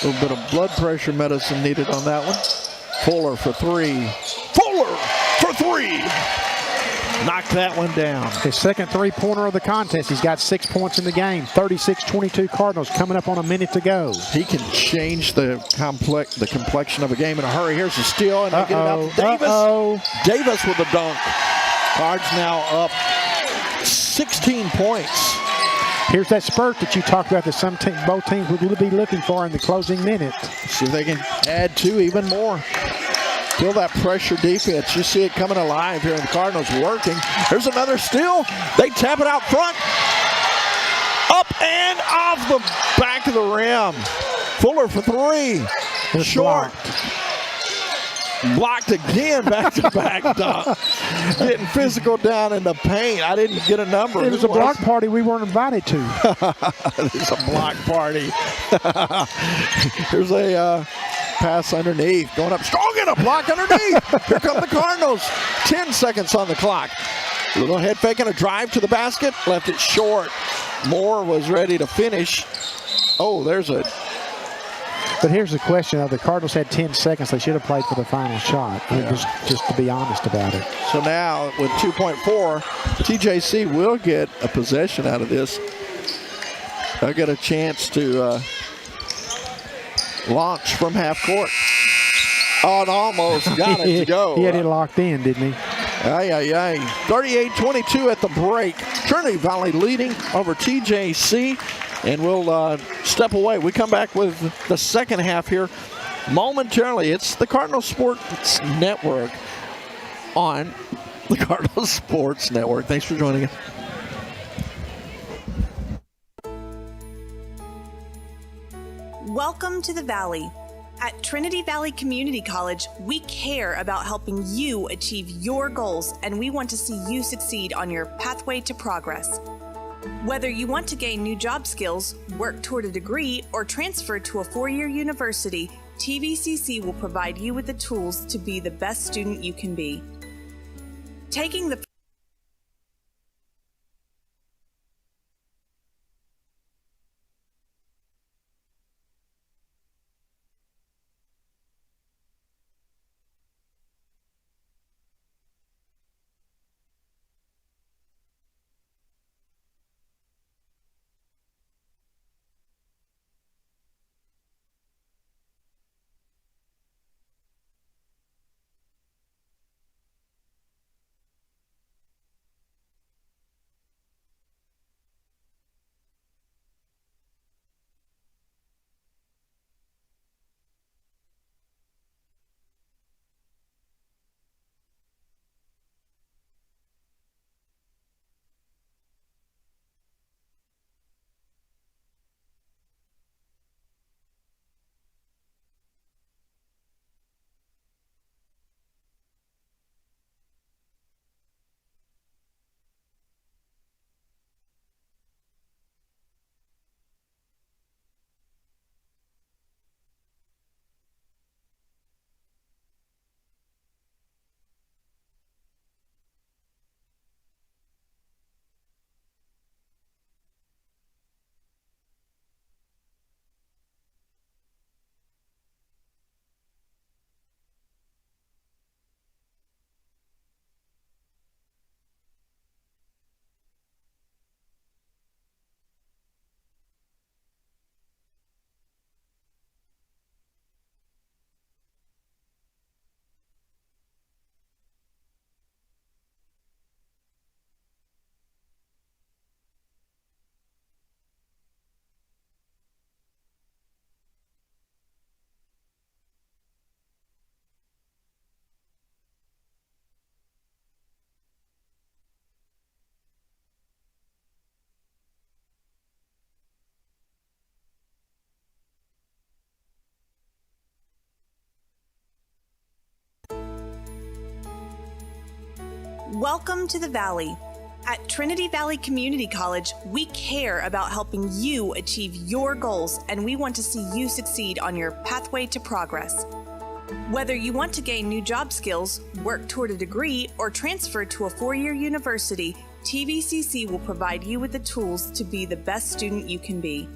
little bit of blood pressure medicine needed on that one. Fuller for 3. Fuller for 3. Knock that one down. His second three-pointer of the contest. He's got 6 points in the game. 36-22 Cardinals coming up on a minute to go. He can change the complexion of a game in a hurry. Here's a steal, and they get it out to Davis. Davis with a dunk. Cards now up 16 points. Here's that spurt that you talked about that both teams would be looking for in the closing minute. See if they can add 2 even more. Feel that pressure defense. You see it coming alive here, and the Cardinals working. There's another steal. They tap it out front. Up and off the back of the rim. Fuller for 3. It's short. Blocked again, back-to-back dunk. Getting physical down in the paint. I didn't get a number. It was a block party we weren't invited to. There's a block party. Here's a pass underneath. Going up strong and a block underneath. Here come the Cardinals. 10 seconds on the clock. A little head fake and a drive to the basket. Left it short. Moore was ready to finish. Oh, there's a... But here's the question. The Cardinals had 10 seconds. They should have played for the final shot. I mean, just to be honest about it. So now with 2.4, TJC will get a possession out of this. They'll get a chance to launch from half court. Oh, and almost got it to go. He had it locked in, didn't he? 38-22 at the break. Trinity Valley leading over TJC. And we'll step away. We come back with the second half here momentarily. It's the Cardinal Sports Network on the Cardinal Sports Network. Thanks for joining us. Welcome to the Valley. At Trinity Valley Community College, we care about helping you achieve your goals, and we want to see you succeed on your pathway to progress. Whether you want to gain new job skills, work toward a degree, or transfer to a 4-year university, TVCC will provide you with the tools to be the best student you can be. Taking the Welcome to the Valley. At Trinity Valley Community College, we care about helping you achieve your goals, and we want to see you succeed on your pathway to progress. Whether you want to gain new job skills, work toward a degree, or transfer to a four-year university, TVCC will provide you with the tools to be the best student you can be.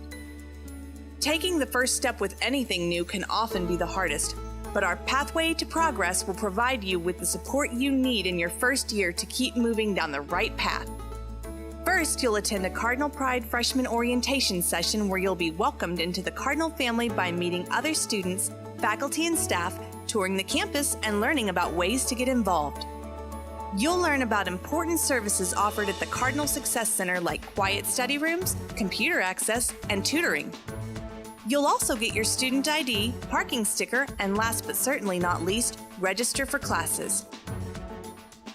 Taking the first step with anything new can often be the hardest, but our pathway to progress will provide you with the support you need in your first year to keep moving down the right path. First, you'll attend a Cardinal Pride freshman orientation session where you'll be welcomed into the Cardinal family by meeting other students, faculty and staff, touring the campus, and learning about ways to get involved. You'll learn about important services offered at the Cardinal Success Center like quiet study rooms, computer access, and tutoring. You'll also get your student ID, parking sticker, and last but certainly not least, register for classes.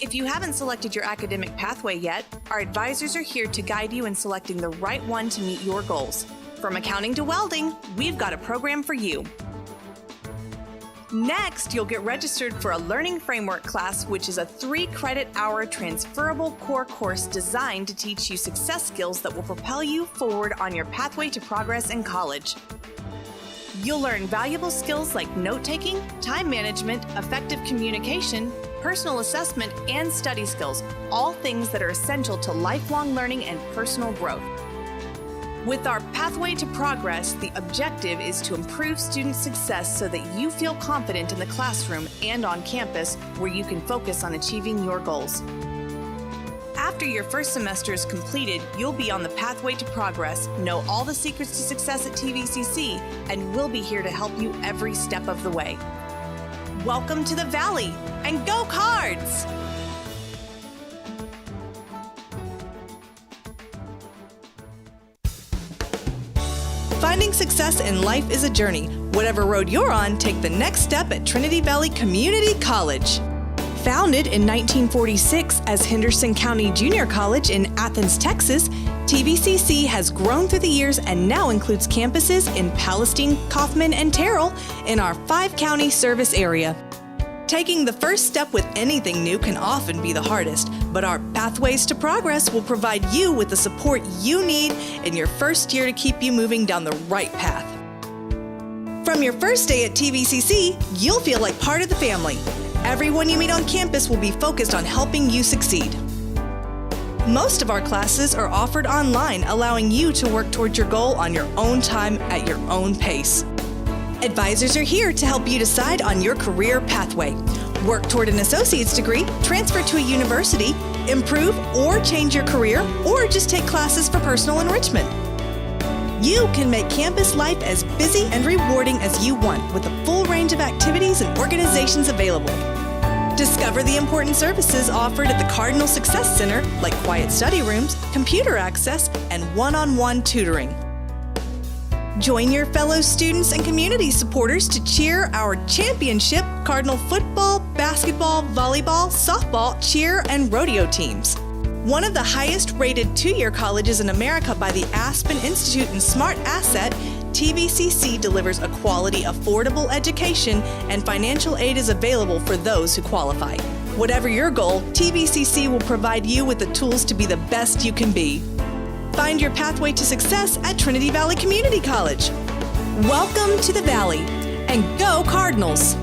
If you haven't selected your academic pathway yet, our advisors are here to guide you in selecting the right one to meet your goals. From accounting to welding, we've got a program for you. Next, you'll get registered for a Learning Framework class, which is a 3-credit-hour transferable core course designed to teach you success skills that will propel you forward on your pathway to progress in college. You'll learn valuable skills like note-taking, time management, effective communication, personal assessment, and study skills, all things that are essential to lifelong learning and personal growth. With our pathway to progress, the objective is to improve student success so that you feel confident in the classroom and on campus where you can focus on achieving your goals. After your first semester is completed, you'll be on the pathway to progress, know all the secrets to success at TVCC, and we'll be here to help you every step of the way. Welcome to the Valley, and go Cards! Finding success in life is a journey. Whatever road you're on, take the next step at Trinity Valley Community College. Founded in 1946 as Henderson County Junior College in Athens, Texas, TVCC has grown through the years and now includes campuses in Palestine, Kaufman, and Terrell in our 5-county service area. Taking the first step with anything new can often be the hardest, but our Pathways to Progress will provide you with the support you need in your first year to keep you moving down the right path. From your first day at TVCC, you'll feel like part of the family. Everyone you meet on campus will be focused on helping you succeed. Most of our classes are offered online, allowing you to work towards your goal on your own time at your own pace. Advisors are here to help you decide on your career pathway. Work toward an associate's degree, transfer to a university, improve or change your career, or just take classes for personal enrichment. You can make campus life as busy and rewarding as you want with a full range of activities and organizations available. Discover the important services offered at the Cardinal Success Center, like quiet study rooms, computer access, and one-on-one tutoring. Join your fellow students and community supporters to cheer our championship Cardinal football, basketball, volleyball, softball, cheer, and rodeo teams. One of the highest-rated 2-year colleges in America by the Aspen Institute and Smart Asset, TVCC delivers a quality, affordable education, and financial aid is available for those who qualify. Whatever your goal, TVCC will provide you with the tools to be the best you can be. Find your pathway to success at Trinity Valley Community College. Welcome to the Valley, and go Cardinals!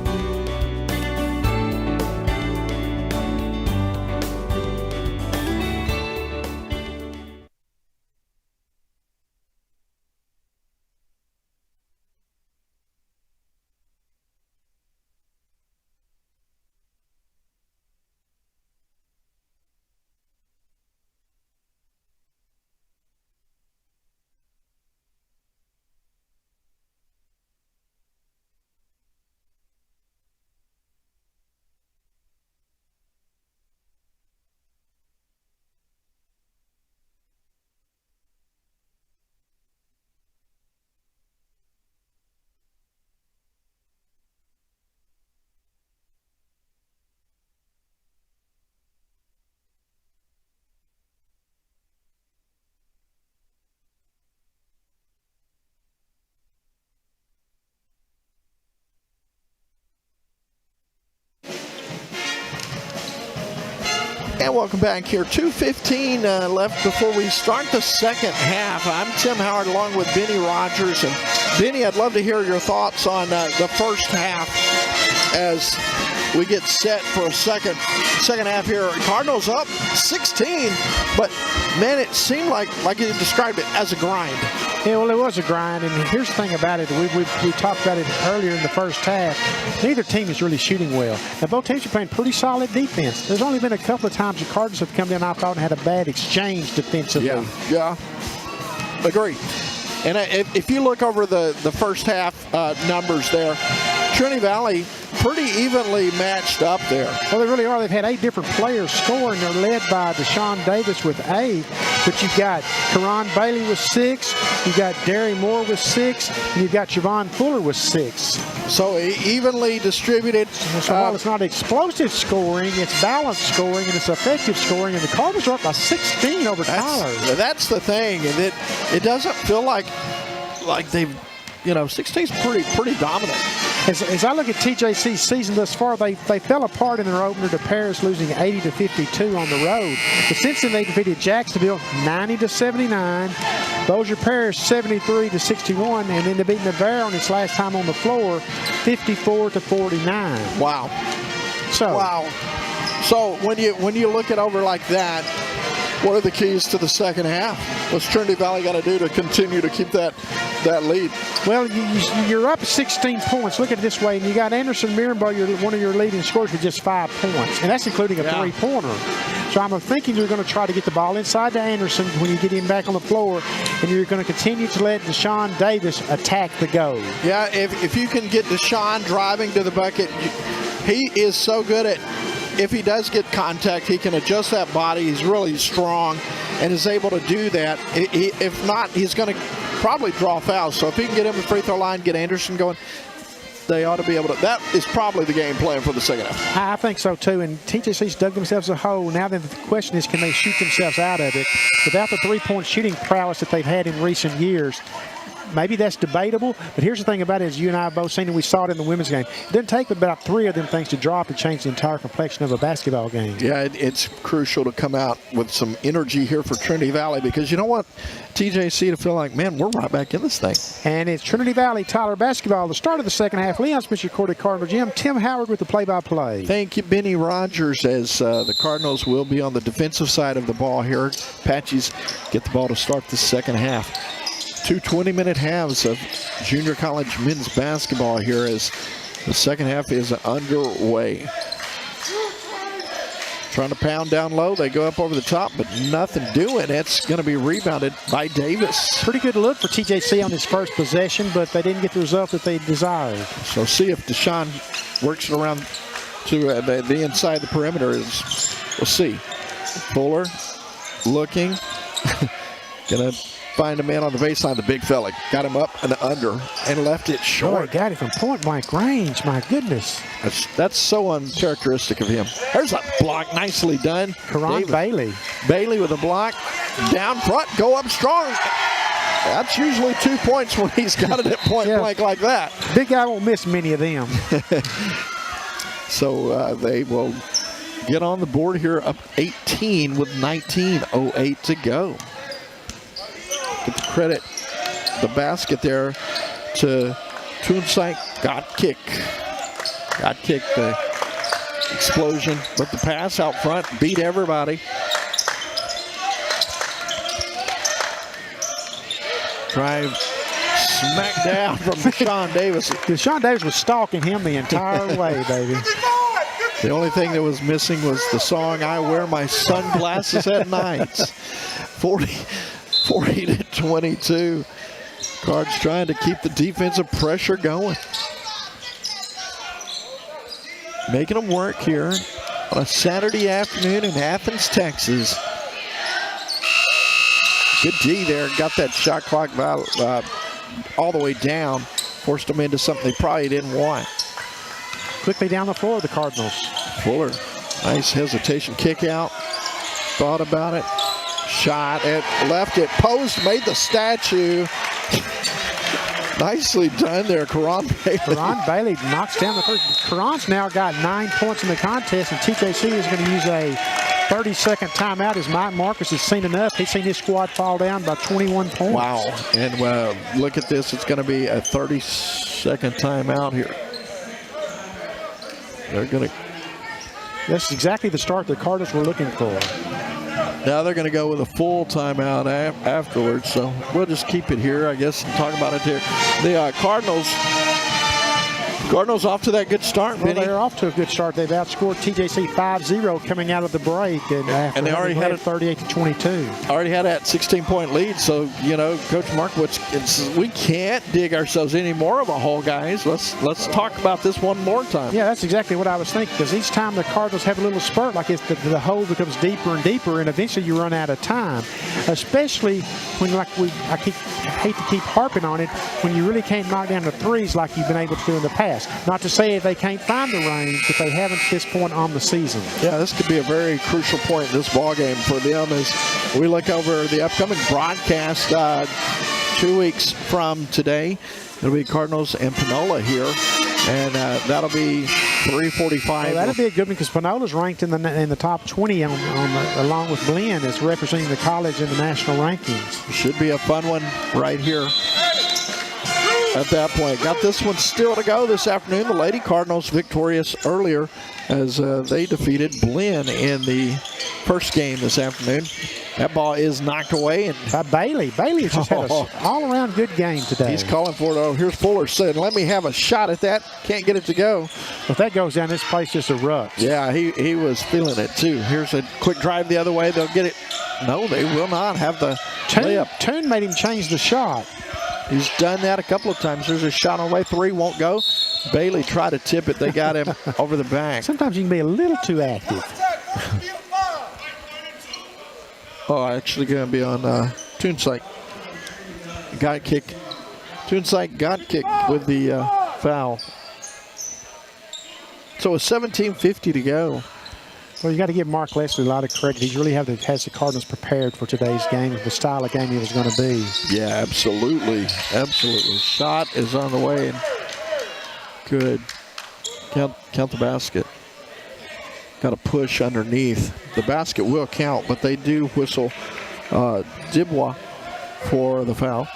And welcome back here. 2:15 left before we start the second half. I'm Tim Howard along with Benny Rogers. And Benny, I'd love to hear your thoughts on the first half as we get set for a second half here. Cardinals up 16, but man, it seemed like you described it as a grind. Yeah, well, it was a grind, and here's the thing about it. We talked about it earlier in the first half. Neither team is really shooting well. Now, both teams are playing pretty solid defense. There's only been a couple of times the Cardinals have come down, I thought, and had a bad exchange defensively. Yeah. Agree. And if you look over the first half numbers there, Trinity Valley pretty evenly matched up there. Well, they really are. They've had 8 different players scoring. They're led by Deshaun Davis with 8. But you've got Karan Bailey with 6. You've got Derry Moore with 6. And you've got Javon Fuller with 6. So evenly distributed. So while it's not explosive scoring, it's balanced scoring, and it's effective scoring. And the Cardinals are up by 16 over Tyler. That's the thing. And it doesn't feel like they've, 16's pretty dominant. As I look at TJC's season thus far, they fell apart in their opener to Paris, losing 80-52 on the road. But since then, they defeated Jacksonville 90-79, Bossier Parish 73-61, and then they beat Navarre on its last time on the floor 54-49. Wow. So when you look it over like that, what are the keys to the second half? What's Trinity Valley got to do to continue to keep that lead? Well, you're up 16 points. Look at it this way. And you got Anderson Mirambo, one of your leading scorers, with just 5 points. And that's including a 3-pointer. So I'm thinking you're going to try to get the ball inside to Anderson when you get him back on the floor. And you're going to continue to let Deshaun Davis attack the goal. Yeah, if you can get Deshaun driving to the bucket, he is so good at, if he does get contact, he can adjust that body. He's really strong and is able to do that. If not, he's going to probably draw fouls. So if he can get him the free throw line, get Anderson going, they ought to be able to. That is probably the game plan for the second half. I think so, too. And TJC's dug themselves a hole. Now then, the question is, can they shoot themselves out of it? Without the three-point shooting prowess that they've had in recent years, maybe that's debatable, but here's the thing about it, as you and I have both seen, and we saw it in the women's game. It doesn't take about 3 of them things to drop to change the entire complexion of a basketball game. Yeah, it's crucial to come out with some energy here for Trinity Valley, because you don't want TJC to feel like, man, we're right back in this thing. And it's Trinity Valley Tyler basketball. The start of the second half. Leon Smith Court at Cardinal Gym. Tim Howard with the play-by-play. Thank you, Benny Rogers, as the Cardinals will be on the defensive side of the ball here. Apaches get the ball to start the second half. 2 20-minute halves of junior college men's basketball here as the second half is underway. Trying to pound down low. They go up over the top, but nothing doing. It's going to be rebounded by Davis. Pretty good look for TJC on his first possession, but they didn't get the result that they desired. So see if Deshaun works it around to the inside the perimeter. We'll see. Fuller looking. Going to find a man on the baseline, the big fella. Got him up and under and left it short. Boy, got it from point-blank range. My goodness. That's so uncharacteristic of him. There's a block. Nicely done. Karan Bailey. Bailey with a block. Down front. Go up strong. That's usually 2 points when he's got it at point-blank like that. Big guy won't miss many of them. So they will get on the board here up 18 with 19:08 to go. Get the credit, the basket there to Toonsite. Got kick, the explosion, but the pass out front beat everybody. Drive smack down from Deshaun Davis. Deshaun Davis was stalking him the entire way, baby. The only thing that was missing was the song "I Wear My Sunglasses at Nights." 40-22. Cards trying to keep the defensive pressure going. Making them work here on a Saturday afternoon in Athens, Texas. Good D there. Got that shot clock all the way down. Forced them into something they probably didn't want. Quickly down the floor, the Cardinals. Fuller, nice hesitation. Kick out. Thought about it. Shot it, left it, post, made the statue. Nicely done there, Karan Bailey. Karan Bailey knocks down the first. Karan's now got 9 points in the contest, and TJC is going to use a 30-second timeout as Mike Marcus has seen enough. He's seen his squad fall down by 21 points. Wow. And look at this. It's going to be a 30-second timeout here. They're going to. That's exactly the start the Cardinals were looking for. Now they're going to go with a full timeout afterwards. So we'll just keep it here, I guess, and talk about it here. The Cardinals off to that good start, Well, Benny. they're off to a good start. They've outscored TJC 5-0 coming out of the break, and they already had it 38-22. Already had that 16-point lead. So Coach Markowitz, we can't dig ourselves any more of a hole, guys. Let's talk about this one more time. Yeah, that's exactly what I was thinking. Because each time the Cardinals have a little spurt, like the hole becomes deeper and deeper, and eventually you run out of time. Especially when, I hate to keep harping on it, when you really can't knock down the threes like you've been able to do in the past. Not to say they can't find the range, but they haven't at this point on the season. Yeah, this could be a very crucial point in this ball game for them as we look over the upcoming broadcast 2 weeks from today. It'll be Cardinals and Panola here, and that'll be 3:45. Well, that'll be a good one because Panola's ranked in the top 20 along with Glenn as representing the college in the national rankings. Should be a fun one right here. At that point, got this one still to go this afternoon. The Lady Cardinals victorious earlier as they defeated Blinn in the first game this afternoon. That ball is knocked away. And by Bailey. Bailey has just had an all-around good game today. He's calling for it. Oh, here's Fuller saying, let me have a shot at that. Can't get it to go. If that goes down, this place just erupts. Yeah, he was feeling it too. Here's a quick drive the other way. They'll get it. No, they will not have the layup. Toon made him change the shot. He's done that a couple of times. There's a shot on the way. 3 won't go. Bailey tried to tip it. They got him over the back. Sometimes you can be a little too active. Actually going to be on Toonsite. Got kicked. Toonsite got kicked with the foul. So it's 17:50 to go. Well, you got to give Mark Leslie a lot of credit. He really has the Cardinals prepared for today's game, the style of game it was going to be. Yeah, absolutely. Absolutely. Shot is on the way. And good. Count the basket. Got to push underneath. The basket will count, but they do whistle Dubois for the foul.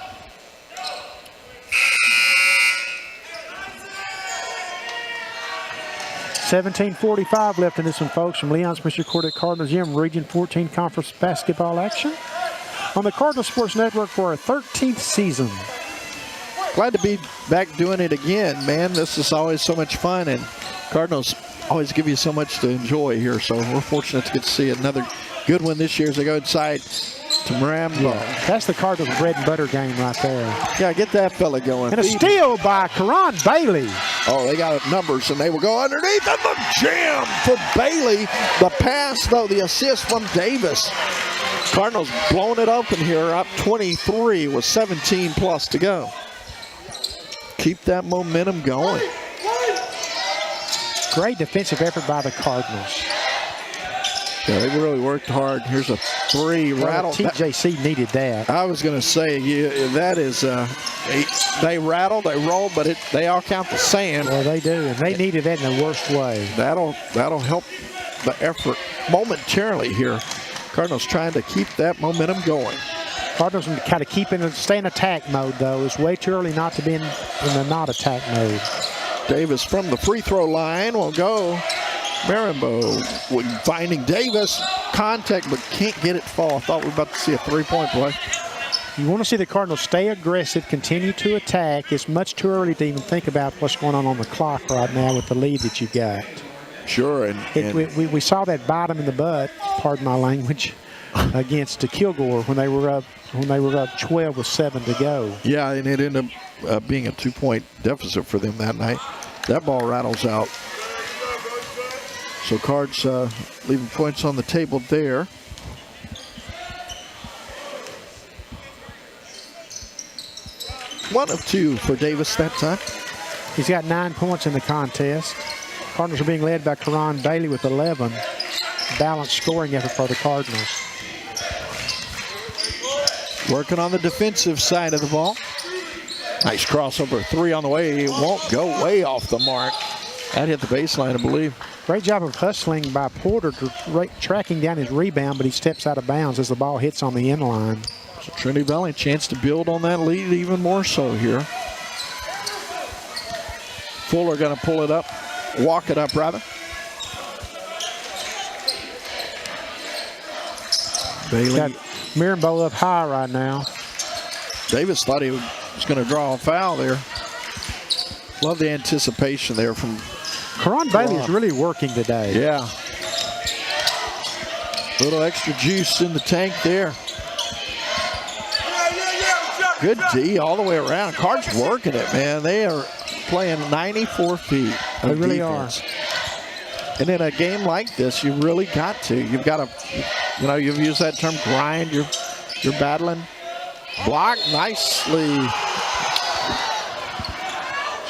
$17:45 left in this one, folks, from Leon Spencer Court at Cardinal Gym, Region 14 Conference basketball action on the Cardinal Sports Network for our 13th season. Glad to be back doing it again, man. This is always so much fun, and Cardinals always give you so much to enjoy here, so we're fortunate to get to see another good one this year as they go inside to Marambo. Yeah, that's the Cardinals' bread and butter game right there. Yeah, get that fella going. And a steal by Karan Bailey. Oh, they got numbers, and they will go underneath, and the jam for Bailey. The pass, though, the assist from Davis. Cardinals blowing it open here, up 23 with 17 plus to go. Keep that momentum going. Great defensive effort by the Cardinals. Yeah, they really worked hard. Here's a 3 rattle. TJC needed that. I was going to say, that is, they rattle, they roll, but they all count the sand. Well, they do, and they needed that in the worst way. That'll help the effort momentarily here. Cardinals trying to keep that momentum going. Cardinals kind of stay in attack mode, though. It's way too early not to be in the not attack mode. Davis from the free throw line will go. Marambo finding Davis. Contact, but can't get it to fall. I thought we were about to see a three-point play. You want to see the Cardinals stay aggressive, continue to attack. It's much too early to even think about what's going on the clock right now with the lead that you got. Sure. We saw that bite 'em in the butt, pardon my language, against Kilgore when they were up 12 with 7 to go. Yeah, and it ended up being a 2-point deficit for them that night. That ball rattles out. So Cards leaving points on the table there. One of 2 for Davis that time. He's got 9 points in the contest. Cardinals are being led by Karan Bailey with 11. Balanced scoring effort for the Cardinals. Working on the defensive side of the ball. Nice crossover 3 on the way. It won't go way off the mark. That hit the baseline, I believe. Great job of hustling by Porter, tracking down his rebound, but he steps out of bounds as the ball hits on the end line. So Trinity Valley, a chance to build on that lead even more so here. Fuller going to pull it up, walk it up rather. Bailey. Got Mirambo up high right now. Davis thought he was going to draw a foul there. Love the anticipation there from Karan Bailey is really working today. Yeah. A little extra juice in the tank there. Good D all the way around. Cards working it, man. They are playing 94 feet of They really defense. And in a game like this, you really got to. You've got to, you know, you've used that term grind. You're battling. Block nicely.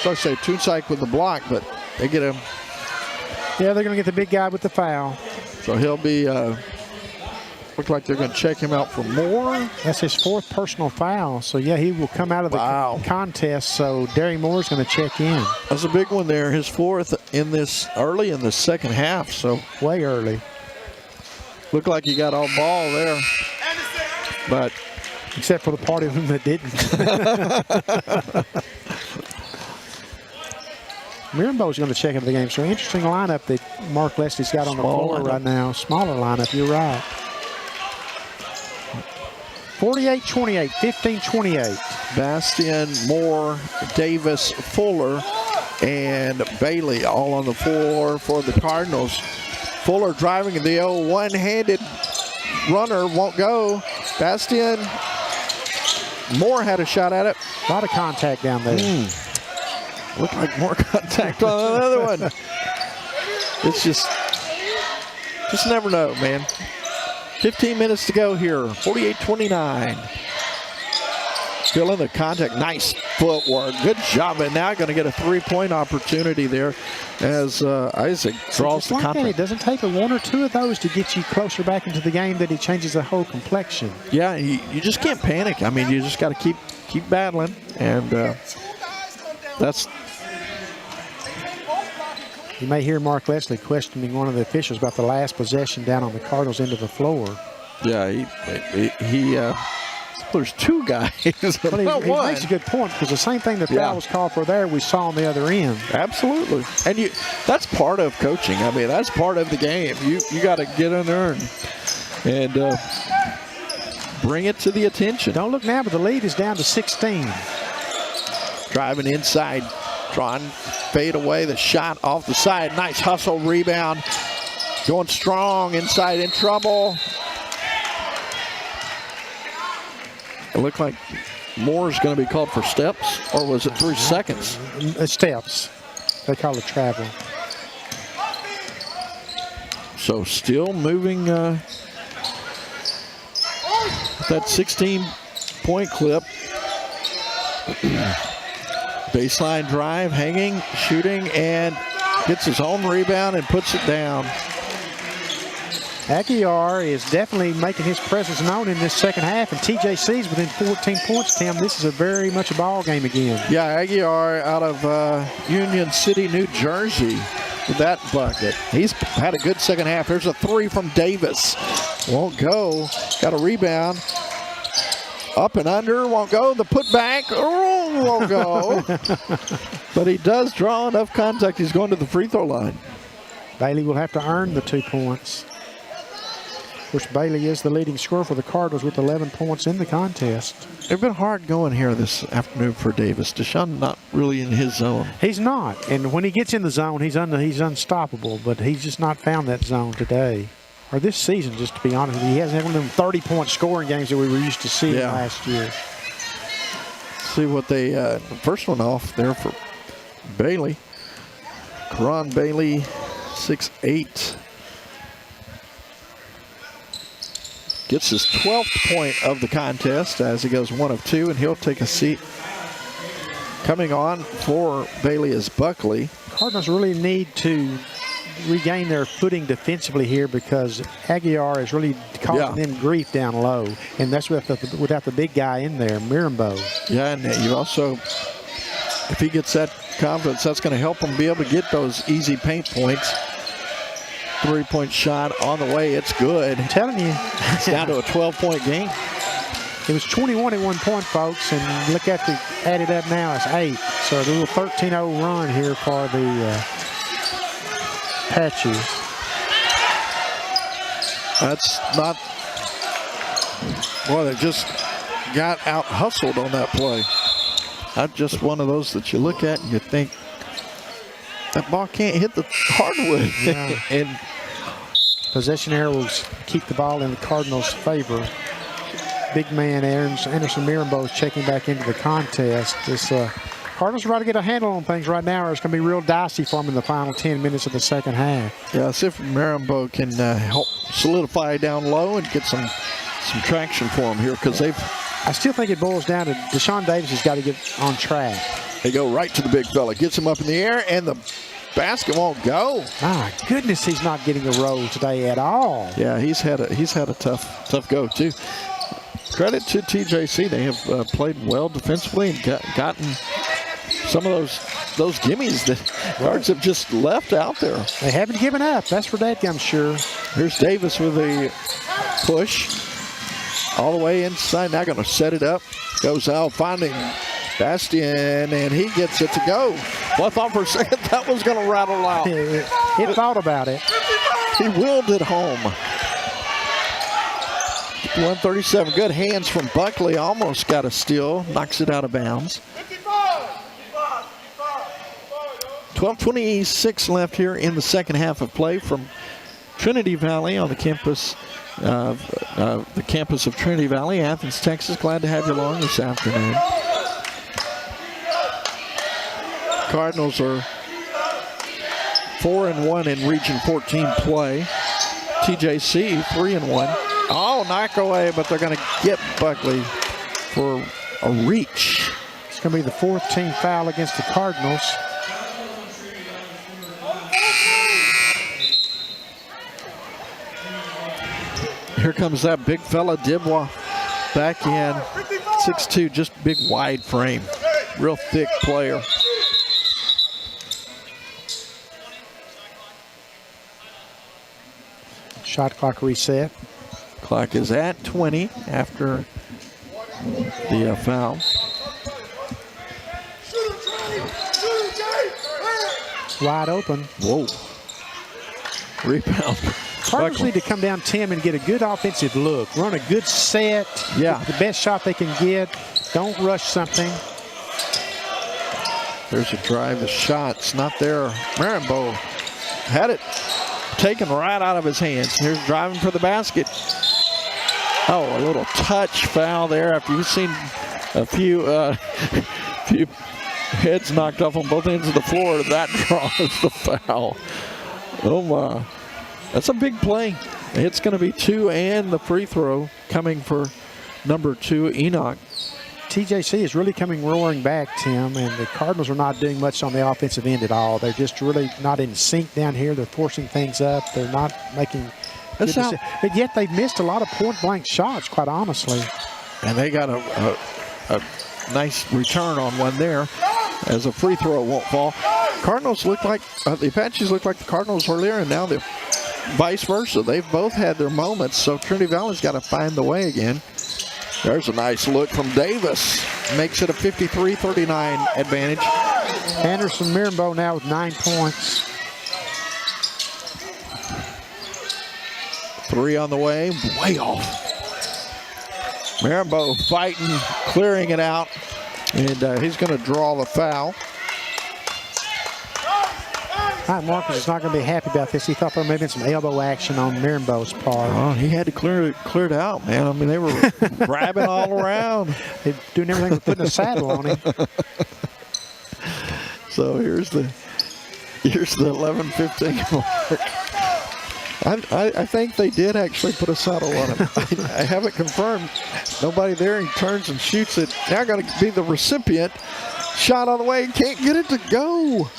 So I say Toonsyke with the block, but they get him. Yeah, they're going to get the big guy with the foul. So he'll be, look like they're going to check him out for more. That's his 4th personal foul. So, yeah, he will come out of the contest. So, Derry Moore's going to check in. That's a big one there. His 4th in this early in the second half. So way early. Looked like he got all ball there. But except for the part of him that didn't. Mirambo's going to check into the game. So interesting lineup that Mark Leslie's got on the floor right now. Smaller lineup, you're right. 48-28, 15-28. Bastian, Moore, Davis, Fuller, and Bailey all on the floor for the Cardinals. Fuller driving the old one-handed runner, won't go. Bastian, Moore had a shot at it. A lot of contact down there. Looked like more contact on another one. It's just never know, man. 15 minutes to go here, 48-29. Still in the contact, nice footwork, good job, and now going to get a three-point opportunity there as Isaac draws the contact. It doesn't take one or two of those to get you closer back into the game that he changes the whole complexion. Yeah, you just can't panic. I mean, you just got to keep battling, and that's. You may hear Mark Leslie questioning one of the officials about the last possession down on the Cardinals' end of the floor. Yeah, he there's two guys. Well, he makes a good point, because the same thing the foul was called for there, we saw on the other end. Absolutely. And that's part of coaching. I mean, that's part of the game. You got to get in there and bring it to the attention. Don't look now, but the lead is down to 16. Driving inside, trying to fade away the shot off the side. Nice hustle, rebound. Going strong inside, in trouble. It looked like Moore's going to be called for steps, or was it 3 seconds? Steps. They call it travel. So still moving that 16-point clip. Baseline drive, hanging, shooting, and gets his own rebound and puts it down. Aguiar is definitely making his presence known in this second half, and TJC's within 14 points, Tim. This is very much a ball game again. Yeah, Aguiar out of Union City, New Jersey with that bucket. He's had a good second half. There's a three from Davis. Won't go. Got a rebound. Up and under, won't go. The putback, won't go. But he does draw enough contact. He's going to the free throw line. Bailey will have to earn the 2 points. Of course, Bailey is the leading scorer for the Cardinals with 11 points in the contest. It's been hard going here this afternoon for Davis. Deshaun not really in his zone. He's not. And when he gets in the zone, he's unstoppable. But he's just not found that zone today. Or this season, just to be honest with you. He hasn't had one of them 30-point scoring games that we were used to seeing last year. See what they, the first one off there for Bailey. Karan Bailey, 6'8". Gets his 12th point of the contest as he goes 1 of 2, and he'll take a seat. Coming on for Bailey is Buckley. Cardinals really need to regain their footing defensively here, because Aguiar is really causing them grief down low, and that's without the big guy in there, Mirambo. Yeah, and you also, if he gets that confidence, that's going to help him be able to get those easy paint points. three-point shot on the way. It's good. I'm telling you. It's down to a 12-point game. It was 21 at one point, folks, and look at the added up now. It's 8. So a little 13-0 run here for the Apaches. That's not. Well, they just got out hustled on that play. That's just one of those that you look at and you think that ball can't hit the hardwood. Yeah. And possession error will keep the ball in the Cardinals' favor. Big man Anderson Mirambeau is checking back into the contest. This Cardinals are trying to get a handle on things right now, or it's going to be real dicey for them in the final 10 minutes of the second half. Yeah, see if Mirambeau can help solidify down low and get some traction for them here, because I still think it boils down to Deshaun Davis has got to get on track. They go right to the big fella, gets him up in the air, and the basket won't go. My goodness, he's not getting a roll today at all. Yeah, he's had a tough go too. Credit to TJC, they have played well defensively and gotten some of those gimmies that guards have just left out there. They haven't given up. That's for that, I'm sure. Here's Davis with a push all the way inside. Now going to set it up. Goes out, finding Bastian, and he gets it to go. Well, I thought for a second that was going to rattle out. It thought about it. He willed it home. 137. Good hands from Buckley. Almost got a steal. Knocks it out of bounds. 12:26 left here in the second half of play from Trinity Valley on the campus of Trinity Valley, Athens, Texas. Glad to have you along this afternoon. Cardinals are 4-1 in Region 14 play. TJC 3-1. Oh, knock away, but they're going to get Buckley for a reach. It's going to be the 4th team foul against the Cardinals. Here comes that big fella, Dibwa, back in. 6'2", just big wide frame. Real thick player. Shot clock reset. Clock is at 20 after the foul. Wide open. Whoa. Rebound. Cardinals need to come down, Tim, and get a good offensive look. Run a good set. Yeah. The best shot they can get. Don't rush something. There's a drive. The shot's not there. Mirambeau had it taken right out of his hands. Here's driving for the basket. Oh, a little touch foul there after you've seen a few heads knocked off on both ends of the floor. That draws the foul. Oh, my. That's a big play. It's going to be 2 and the free throw coming for number 2, Enoch. TJC is really coming roaring back, Tim, and the Cardinals are not doing much on the offensive end at all. They're just really not in sync down here. They're forcing things up. They're not making good decisions. But yet they've missed a lot of point-blank shots, quite honestly. And they got a nice return on one there as a free throw won't fall. Cardinals look like, the Apaches look like the Cardinals earlier, and now the vice versa. They've both had their moments, so Trinity Valley's got to find the way again. There's a nice look from Davis. Makes it a 53-39 advantage. Anderson Mirambeau now with 9 points. 3 on the way, way off. Mirambeau fighting, clearing it out, and he's going to draw the foul. Marcus is not going to be happy about this. He thought there may have been some elbow action on Mirambeau's part. Oh, he had to clear it out, man. I mean, they were grabbing all around. They're doing everything but putting a saddle on him. So here's the 11-15 mark. I think they did actually put a saddle on him. I haven't confirmed. Nobody there. He turns and shoots it. Now going to be the recipient. Shot on the way. Can't get it to go.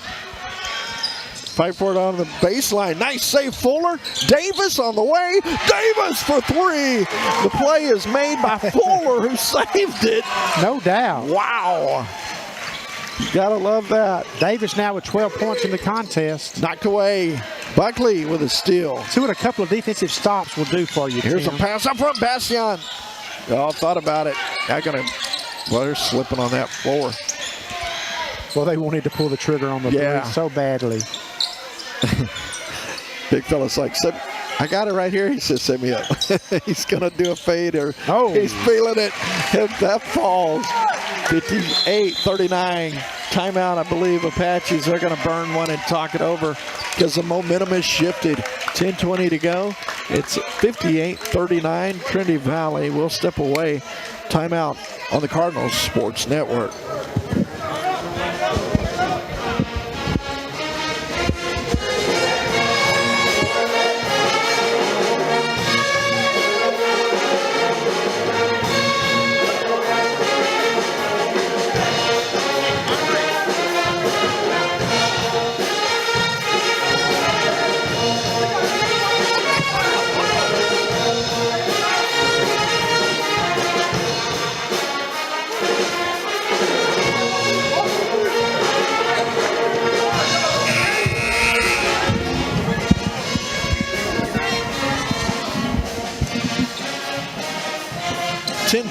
Fight for it on the baseline. Nice save, Fuller. Davis on the way. Davis for 3. The play is made by Fuller, who saved it. No doubt. Wow. Gotta love that. Davis now with 12 points in the contest. Knocked away. Buckley with a steal. See what a couple of defensive stops will do for you, Here's Tim. a pass up front, Bastion. Oh, thought about it. Well, they're slipping on that floor. Well, they wanted to pull the trigger on the three so badly. Big fella's like, I got it right here. He says, set me up. He's going to do a fade or he's feeling it. And that falls. 58-39. Timeout, I believe. Apaches are going to burn one and talk it over because the momentum has shifted. 10:20 to go. It's 58-39. Trinity Valley will step away. Timeout on the Cardinals Sports Network.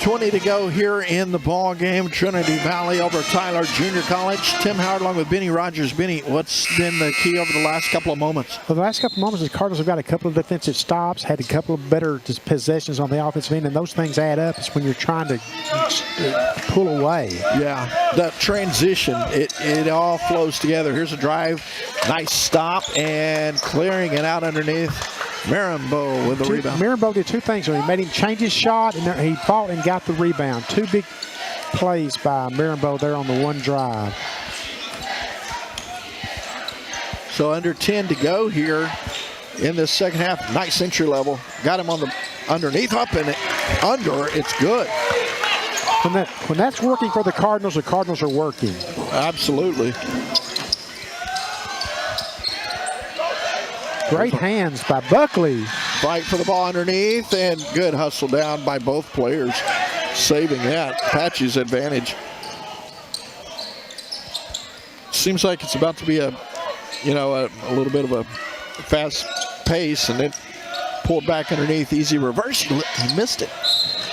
.20 to go here in the ball game. Trinity Valley over Tyler Junior College. Tim Howard along with Benny Rogers. Benny, what's been the key over the last couple of moments? Well, the last couple of moments, the Cardinals have got a couple of defensive stops, had a couple of better possessions on the offensive end, and those things add up. It's when you're trying to pull away. Yeah, that transition, it all flows together. Here's a drive. Nice stop and clearing it out underneath. Marimbo with the rebound. Marimbo did two things. He made him change his shot, and he fought and got the rebound. Two big plays by Marimbo there on the one drive. So under 10 to go here in this second half. Nice entry level. Got him on the underneath, up and under. It's good. When that's working for the Cardinals are working. Absolutely. Great hands by Buckley. Fight for the ball underneath, and good hustle down by both players, saving that. Apache's advantage. Seems like it's about to be a little bit of a fast pace, and then pulled back underneath. Easy reverse. He missed it.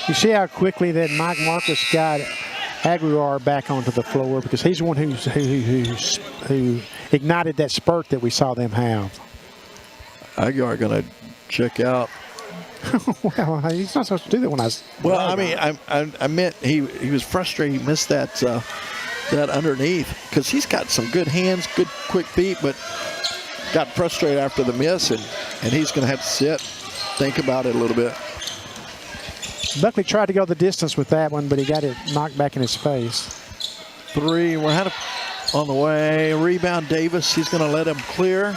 You see how quickly that Mike Marcus got Aguilar back onto the floor, because he's the one who ignited that spurt that we saw them have. Aguilar going to check out. Well, he's not supposed to do that when I was. Well, I mean, I meant he was frustrated. He missed that underneath, because he's got some good hands, good quick feet, but got frustrated after the miss, and he's going to have to sit, think about it a little bit. Buckley tried to go the distance with that one, but he got it knocked back in his face. Three, we're on the way. Rebound, Davis. He's going to let him clear.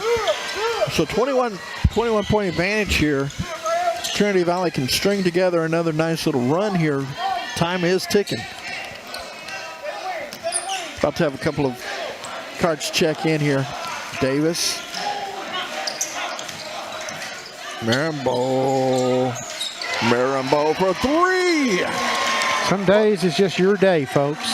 So 21 point advantage here. Trinity Valley can string together another nice little run here. Time is ticking. About to have a couple of cards check in here. Davis. Marimbo for three. Some days it's just your day, folks.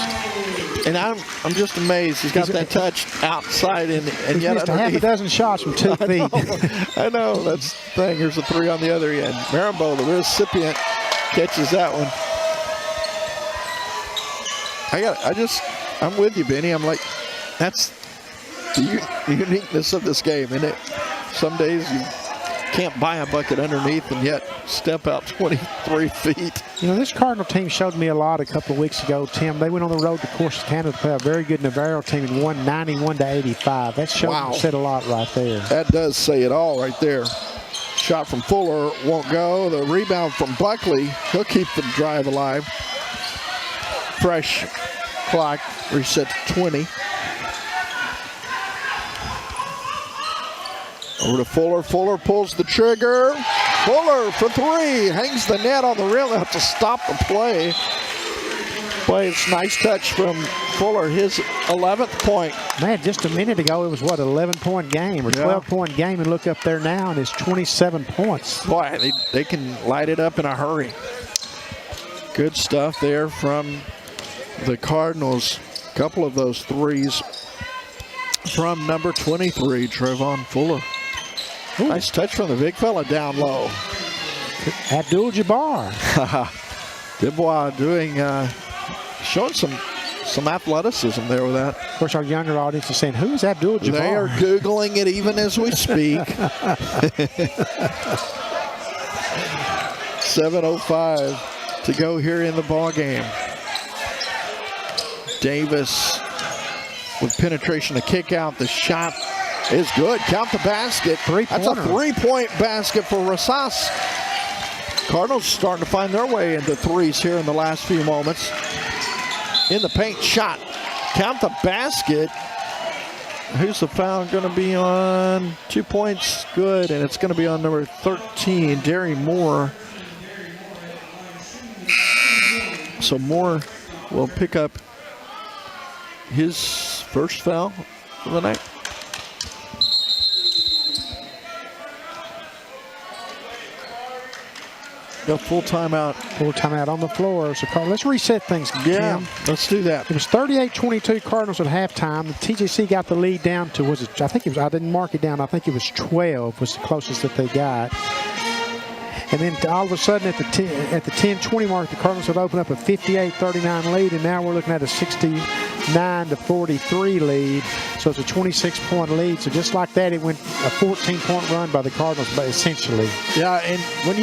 And I'm just amazed. He's got that touch outside and yet missed half a dozen shots from 2 feet. I know. That's the thing. Here's a three on the other end. Marimbo, the recipient, catches that one. I'm with you, Benny. I'm like, that's the uniqueness of this game, isn't it? Some days you can't buy a bucket underneath and yet step out 23 feet. You know, this Cardinal team showed me a lot a couple of weeks ago, Tim. They went on the road to Corsicana to play a very good Navarro team and won 91-85. That said a lot right there. That does say it all right there. Shot from Fuller won't go. The rebound from Buckley. He'll keep the drive alive. Fresh clock reset to 20. Over to Fuller. Fuller pulls the trigger. Fuller for three. Hangs the net on the rim. They'll have to stop the play. Boy, it's nice touch from Fuller. His 11th point. Man, just a minute ago, it was, what, an 11-point game or 12-point game, and look up there now, and it's 27 points. Boy, they can light it up in a hurry. Good stuff there from the Cardinals couple of those threes from number 23, Trevon Fuller. Ooh. Nice touch from the big fella down low. Abdul-Jabbar. Dubois doing, showing some athleticism there with that. Of course, our younger audience is saying, who is Abdul-Jabbar? They are Googling it even as we speak. 7:05 to go here in the ball game. Davis with penetration to kick out. The shot is good. Count the basket. That's a three-point basket for Rosas. Cardinals starting to find their way into threes here in the last few moments. In the paint, shot. Count the basket. Who's the foul going to be on? 2 points, good, and it's going to be on number 13, Derry Moore. So Moore will pick up his first foul of the night. Got full timeout. Full timeout on the floor. So let's reset things. Yeah, Tim. let's do that. It was 38-22 Cardinals at halftime. The TJC got the lead down to, I didn't mark it down. I think it was 12 was the closest that they got. And then all of a sudden at the 10-20 mark, the Cardinals had opened up a 58-39 lead, and now we're looking at a 69-43 lead. So it's a 26-point lead. So just like that, it went a 14-point run by the Cardinals, but essentially. Yeah, and when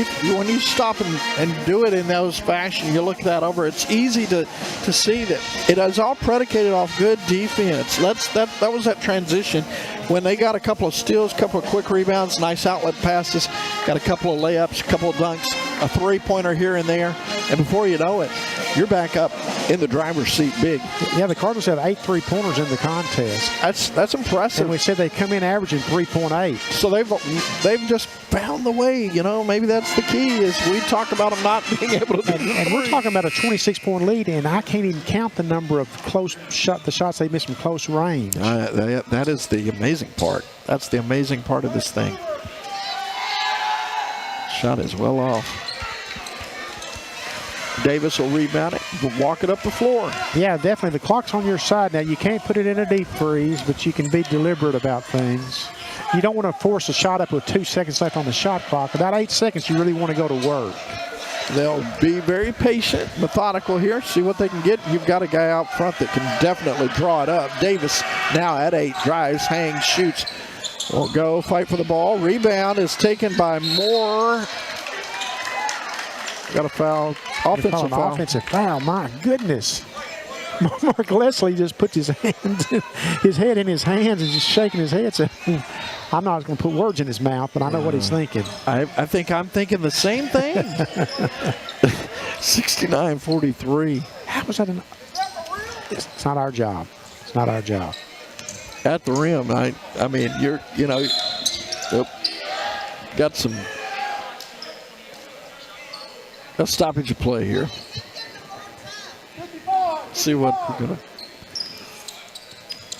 you stop and do it in those fashion, you look that over, it's easy to see that it is all predicated off good defense. That was that transition. When they got a couple of steals, a couple of quick rebounds, nice outlet passes, got a couple of layups, a couple of dunks, a three-pointer here and there, and before you know it, you're back up in the driver's seat big. Yeah, the Cardinals have 8 three-pointers in the contest. That's impressive. And we said they come in averaging 3.8. So they've just found the way, maybe that's the key, is we talked about them not being able to do and we're talking about a 26-point lead, and I can't even count the number of the shots they missed from close range. That is the amazing part. That's the amazing part of this thing. Shot is well off. Davis will rebound it, walk it up the floor. Yeah, definitely. The clock's on your side now. You can't put it in a deep freeze, but you can be deliberate about things. You don't want to force a shot up with 2 seconds left on the shot clock. About 8 seconds, you really want to go to work. They'll be very patient, methodical here, see what they can get. You've got a guy out front that can definitely draw it up. Davis now at 8, drives, hangs, shoots. Won't go, fight for the ball. Rebound is taken by Moore. Got a foul. Offensive foul. My goodness. Mark Leslie just puts his head in his hands and just shaking his head. So I'm not going to put words in his mouth, but I know what he's thinking. I think I'm thinking the same thing. 69-43. How was that? It's not our job. It's not our job. At the rim, I mean, got some. A stoppage of play here. See what we're going to.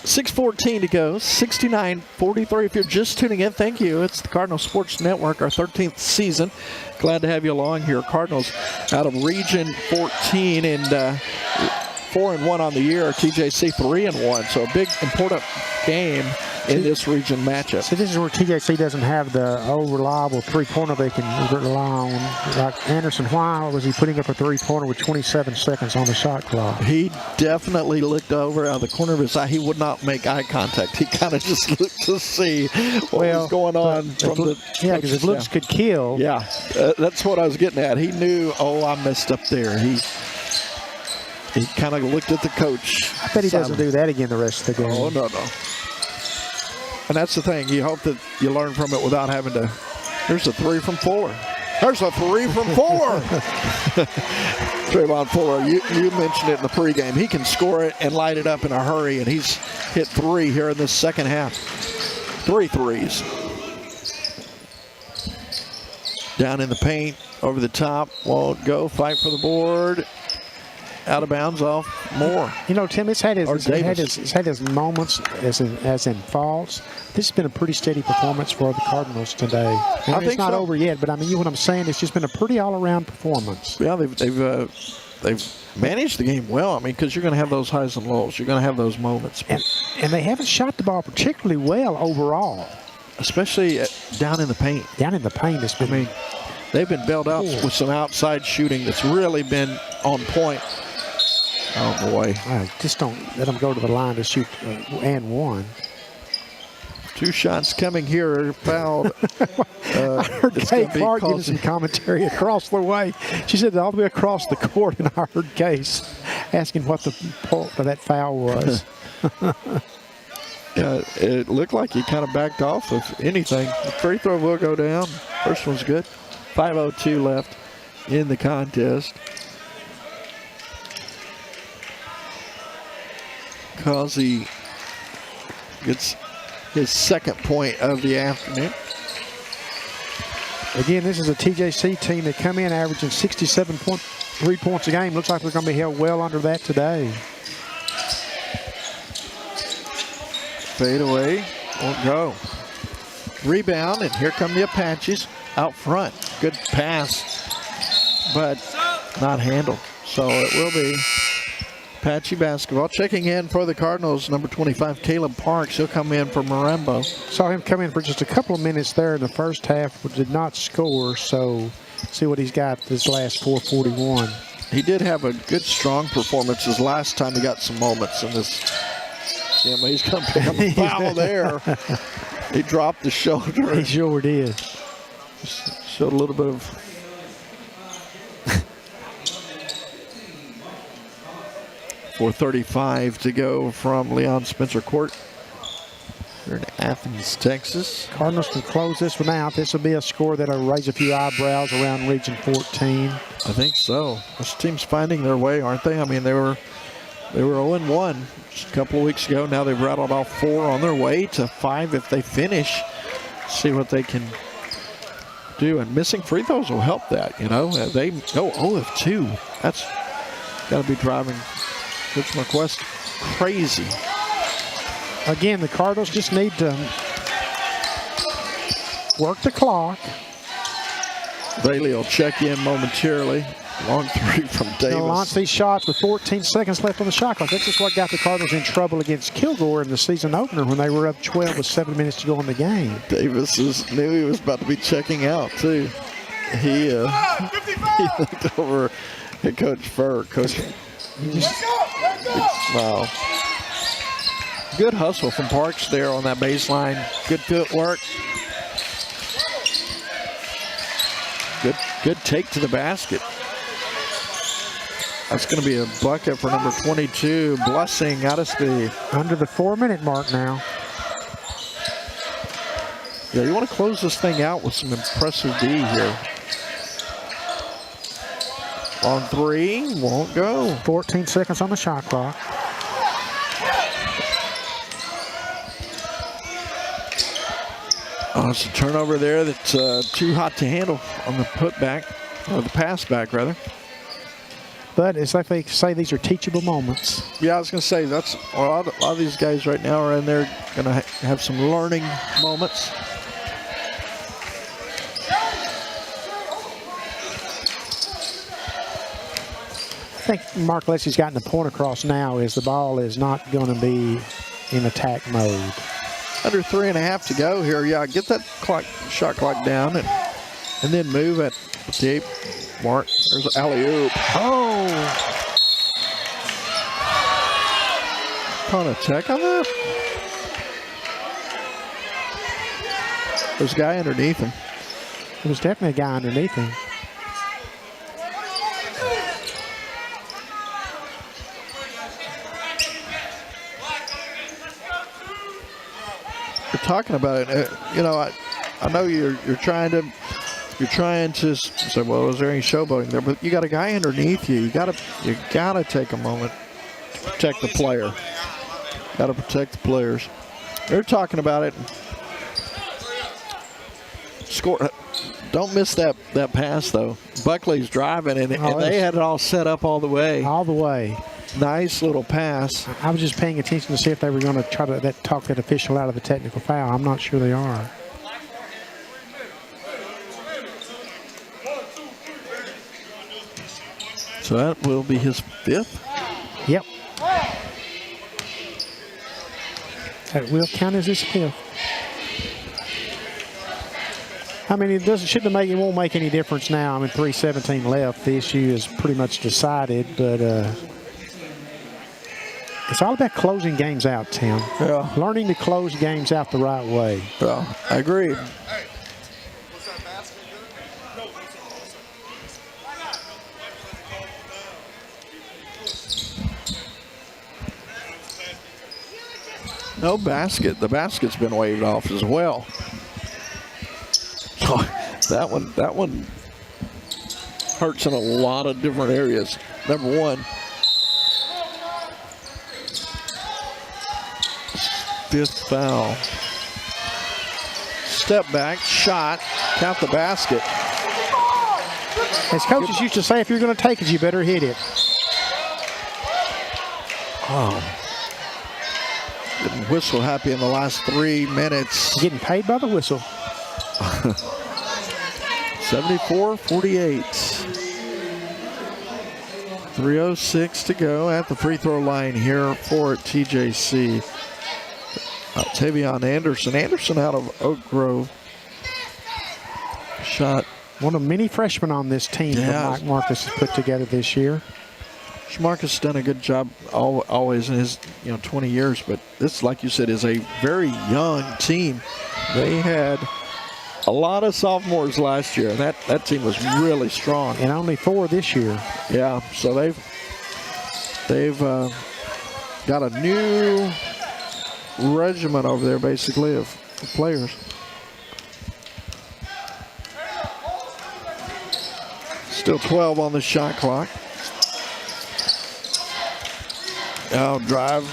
6:14 to go. 69-43. If you're just tuning in, thank you. It's the Cardinal Sports Network, our 13th season. Glad to have you along here. Cardinals out of Region 14 and 4-1 on the year. TJC 3-1. So a big, important game in this region matchup. So this is where TJC doesn't have the old reliable three-pointer they can rely on. Like Anderson, why was he putting up a three-pointer with 27 seconds on the shot clock? He definitely looked over out of the corner of his eye. He would not make eye contact. He kind of just looked to see what was going on. Yeah, because if looks could kill. Yeah, that's what I was getting at. He knew, I messed up there. He kind of looked at the coach. I bet he doesn't do that again the rest of the game. Oh, no. And that's the thing. You hope that you learn from it without having to. There's a 3 from 4. There's a 3 from 4. Trayvon Fuller, you mentioned it in the pregame. He can score it and light it up in a hurry, and he's hit 3 here in this second half. 3 threes. Down in the paint, over the top, won't go, fight for the board. Out of bounds off Moore. Tim, it's had his moments as in faults. This has been a pretty steady performance for the Cardinals today. I mean, it's not over yet, but I mean, what I'm saying, it's just been a pretty all-around performance. Yeah, they've managed the game well. I mean, because you're going to have those highs and lows. You're going to have those moments. And they haven't shot the ball particularly well overall. Especially down in the paint. Down in the paint. I mean, they've been bailed out with some outside shooting that's really been on point. Oh, boy. Just don't let them go to the line to shoot and one. 2 shots coming here, fouled. I heard Kay Clark giving some commentary across the way. She said all the way across the court, and I heard Case asking what the point of that foul was. Yeah, it looked like he kind of backed off of anything. The free throw will go down. First one's good. 5:02 left in the contest. Causey gets his second point of the afternoon. Again, this is a TJC team that come in averaging 67.3 points a game. Looks like they're going to be held well under that today. Fade away, won't go. Rebound, and here come the Apaches out front. Good pass, but not handled. So it will be Apache basketball. Checking in for the Cardinals, number 25, Caleb Parks. He'll come in for Marembo. Saw him come in for just a couple of minutes there in the first half, but did not score. So see what he's got this last 4:41. He did have a good, strong performance his last time he got some moments in this. Yeah, but he's going to pick up a foul there. He dropped the shoulder. He sure did. Showed a little bit of .435 to go from Leon Spencer Court. Here in Athens, Texas. Cardinals can close this one out. This will be a score that'll raise a few eyebrows around Region 14. I think so. This team's finding their way, aren't they? I mean, they were 0-1 just a couple of weeks ago. Now they've rattled off 4 on their way to 5 if they finish. See what they can do. And missing free throws will help that, you know. They go 0 of 2. That's got to be driving Coach McQuest crazy. Again, the Cardinals just need to work the clock. Bailey will check in momentarily. Long 3 from Davis. They'll launch these shots with 14 seconds left on the shot clock. That's just what got the Cardinals in trouble against Kilgore in the season opener when they were up 12 with 7 minutes to go in the game. Davis knew he was about to be checking out, too. He looked over at Coach Furr. Coach, wow. Good hustle from Parks there on that baseline. Good footwork. Good take to the basket. That's going to be a bucket for number 22, Blessing Addisby. Under the 4-minute mark now. Yeah, you want to close this thing out with some impressive D here. On 3, won't go. 14 seconds on the shot clock. Oh, it's a turnover there that's too hot to handle on the putback, or the pass back, rather. But it's like they say these are teachable moments. Yeah, I was going to say, that's a lot of these guys right now are in there going to have some learning moments. I think Mark Leslie's gotten the point across now is the ball is not going to be in attack mode. Under 3.5 to go here. Yeah, get that shot clock down and then move it deep. Mark, there's an alley-oop. Oh! Caught a tech on that? There's a guy underneath him. There was definitely a guy underneath him. We're talking about it. You know, I know you're trying to say, well, is there any showboating there? But you got a guy underneath you. You gotta take a moment to protect the player. Got to protect the players. They're talking about it. Score. Don't miss that pass though. Buckley's driving and they had it all set up all the way. All the way. Nice little pass. I was just paying attention to see if they were going to try to talk that official out of the technical foul. I'm not sure they are. So that will be his 5th. Yep. That will count as his 5th. I mean, it won't make any difference now. I mean, 3:17 left. The issue is pretty much decided, but it's all about closing games out, Tim. Yeah. Learning to close games out the right way. Yeah, I agree. No basket. The basket's been waved off as well. That one hurts in a lot of different areas. Number one, 5th foul. Step back, shot, count the basket. As coaches used to say, if you're going to take it, you better hit it. Oh. Didn't whistle happy in the last 3 minutes. Getting paid by the whistle. 74-48. 3:06 to go at the free throw line here for TJC. Tavion Anderson. Anderson out of Oak Grove. Shot. One of many freshmen on this team that Mike Marcus has put together this year. Marcus has done a good job always in his 20 years, but this, like you said, is a very young team. They had a lot of sophomores last year. That team was really strong. And only 4 this year. Yeah, so they've got a new regiment over there, basically, of players. Still 12 on the shot clock. Now drive.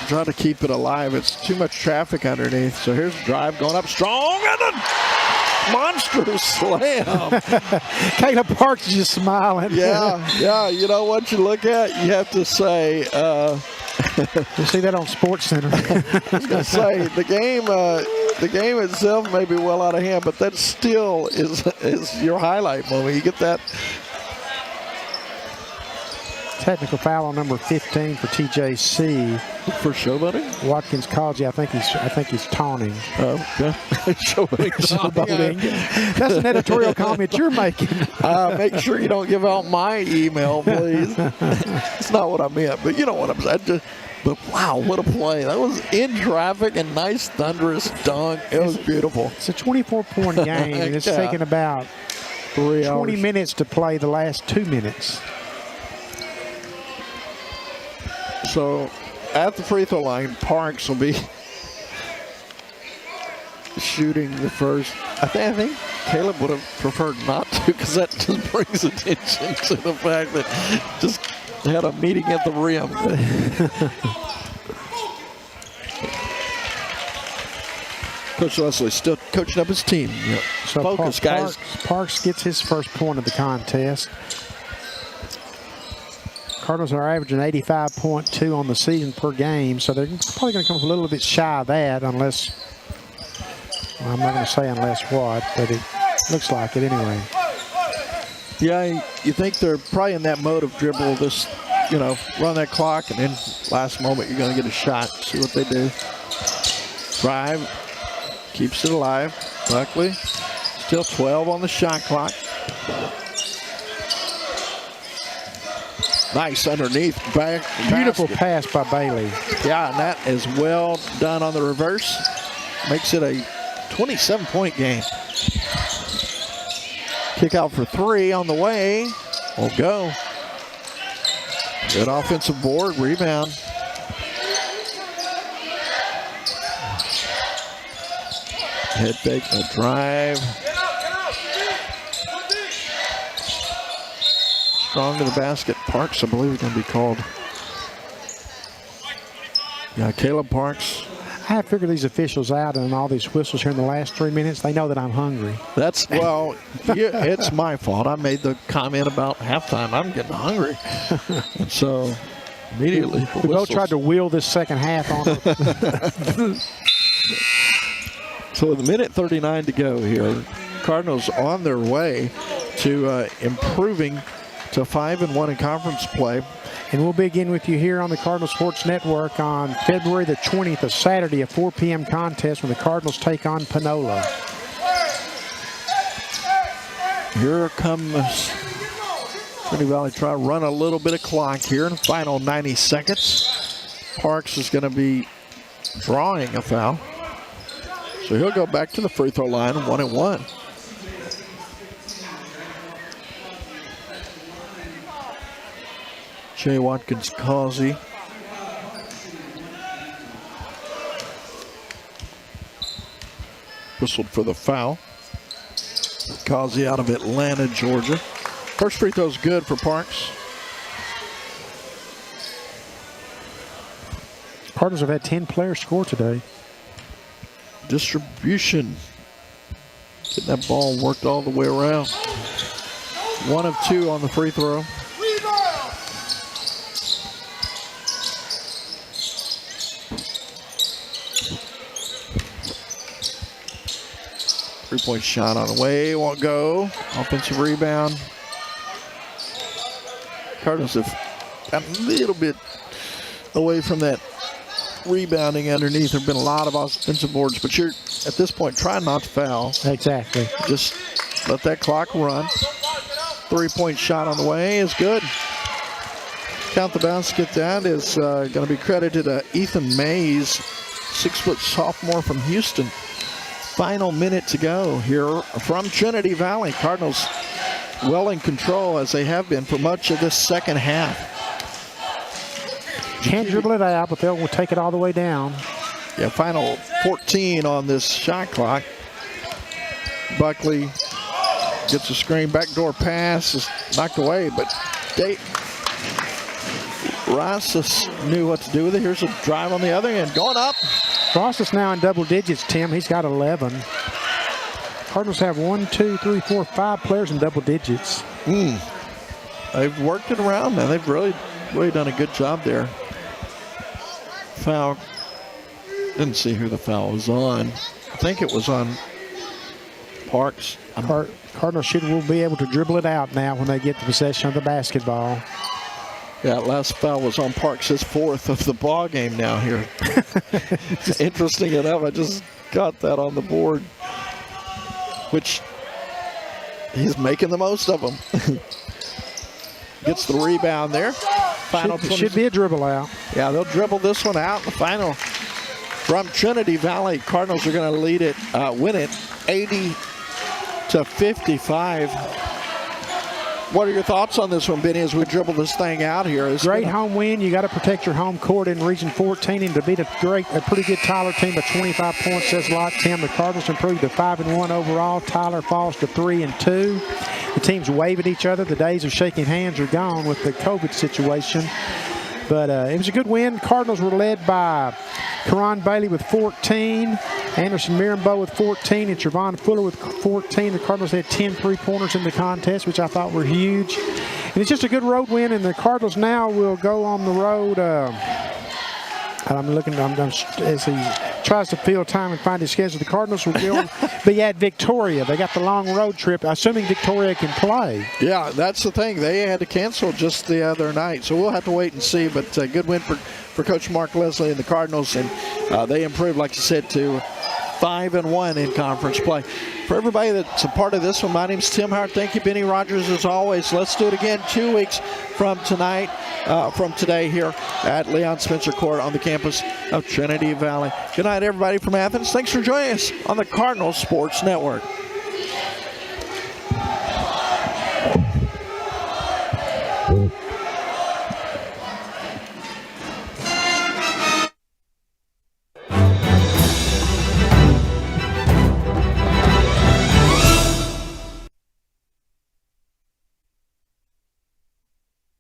Try to keep it alive. It's too much traffic underneath. So here's the drive going up strong and a monstrous slam. Caleb Parks is just smiling. Yeah. You know what you look at? You have to say. You see that on Sports Center. I was going to say the game itself may be well out of hand, but that still is your highlight moment. You get that. Technical foul on number 15 for TJC. For showboating? Watkins calls you. I think he's taunting. Oh, okay. Showboating. That's an editorial comment you're making. Make sure you don't give out my email, please. That's not what I meant, but you know what I'm saying. But wow, what a play. That was in traffic and nice thunderous dunk. It was beautiful. It's a 24-point game, and it's taken about 20 minutes to play the last 2 minutes. So at the free throw line, Parks will be shooting the first. I think Caleb would have preferred not to, because that just brings attention to the fact that just had a meeting at the rim. Coach Leslie still coaching up his team. Yep. So focus, guys. Parks gets his first point of the contest. Cardinals are averaging 85.2 on the season per game, so they're probably going to come up a little bit shy of that, unless, well, I'm not going to say unless what, but it looks like it anyway. Yeah, you think they're probably in that mode of dribble, this, run that clock, and then last moment you're going to get a shot. See what they do. Drive, keeps it alive. Buckley, still 12 on the shot clock. Nice underneath back. Beautiful basket. pass by Bailey. Yeah, and that is well done on the reverse. Makes it a 27-point game. Kick out for 3 on the way. Will go. Good offensive board. Rebound. Head fake, a drive. Strong to the basket. Parks, I believe, is going to be called. Yeah, Caleb Parks. I have figured these officials out and all these whistles here in the last 3 minutes. They know that I'm hungry. It's my fault. I made the comment about halftime. I'm getting hungry. So, immediately. We both tried to wheel this second half on it. So, with a minute 39 to go here, Cardinals on their way to improving to 5-1 in conference play. And we'll begin with you here on the Cardinal Sports Network on February the 20th, a Saturday, a 4 p.m. contest when the Cardinals take on Panola. Here comes Trinity Valley, try to run a little bit of clock here in the final 90 seconds. Parks is going to be drawing a foul. So he'll go back to the free throw line, 1-1. Jay Watkins-Causey. Whistled for the foul. Causey out of Atlanta, Georgia. First free throw is good for Parks. Cardinals have had 10 players score today. Distribution. Getting that ball worked all the way around. 1 of 2 on the free throw. Three-point shot on the way, won't go. Offensive rebound. Cardinals have got a little bit away from that rebounding underneath. There have been a lot of offensive boards, but you're, at this point, trying not to foul. Exactly. Just let that clock run. Three-point shot on the way is good. Count the basket. That is going to be credited to Ethan Mays, 6-foot sophomore from Houston. Final minute to go here from Trinity Valley. Cardinals well in control as they have been for much of this second half. Can't dribble it out, but they'll take it all the way down. Yeah, final 14 on this shot clock. Buckley gets a screen, backdoor pass is knocked away, but Ross knew what to do with it. Here's a drive on the other end, going up. Ross is now in double digits, Tim. He's got 11. Cardinals have 1, 2, 3, 4, 5 players in double digits. They've worked it around now. They've really done a good job there. Foul. Didn't see who the foul was on. I think it was on Parks. Cardinals will be able to dribble it out now when they get the possession of the basketball. Yeah, last foul was on Parks, his 4th of the ball game now here. Interesting enough, I just got that on the board, which he's making the most of them. Gets the rebound there. Final should be a dribble out. Yeah, they'll dribble this one out. The final from Trinity Valley. Cardinals are going to lead it, win it 80-55. What are your thoughts on this one, Benny, as we dribble this thing out here? Great home win. You got to protect your home court in Region 14, and to beat a pretty good Tyler team by 25 points says a lot. Tim, the Cardinals improved to 5-1 overall. Tyler falls to 3-2. The teams wave at each other. The days of shaking hands are gone with the COVID situation. But it was a good win. Cardinals were led by Karan Bailey with 14, Anderson Mirambo with 14, and Trevon Fuller with 14. The Cardinals had 10 three-pointers in the contest, which I thought were huge. And it's just a good road win, and the Cardinals now will go on the road. As he tries to fill time and find his schedule, the Cardinals will be at Victoria. They got the long road trip, assuming Victoria can play. Yeah, that's the thing. They had to cancel just the other night, so we'll have to wait and see. But a good win for Coach Mark Leslie and the Cardinals, and they improved, like you said, to 5-1 in conference play. For everybody that's a part of this one, my name's Tim Howard. Thank you, Benny Rogers, as always. Let's do it again 2 weeks from today here at Leon Spencer Court on the campus of Trinity Valley. Good night, everybody from Athens. Thanks for joining us on the Cardinal Sports Network.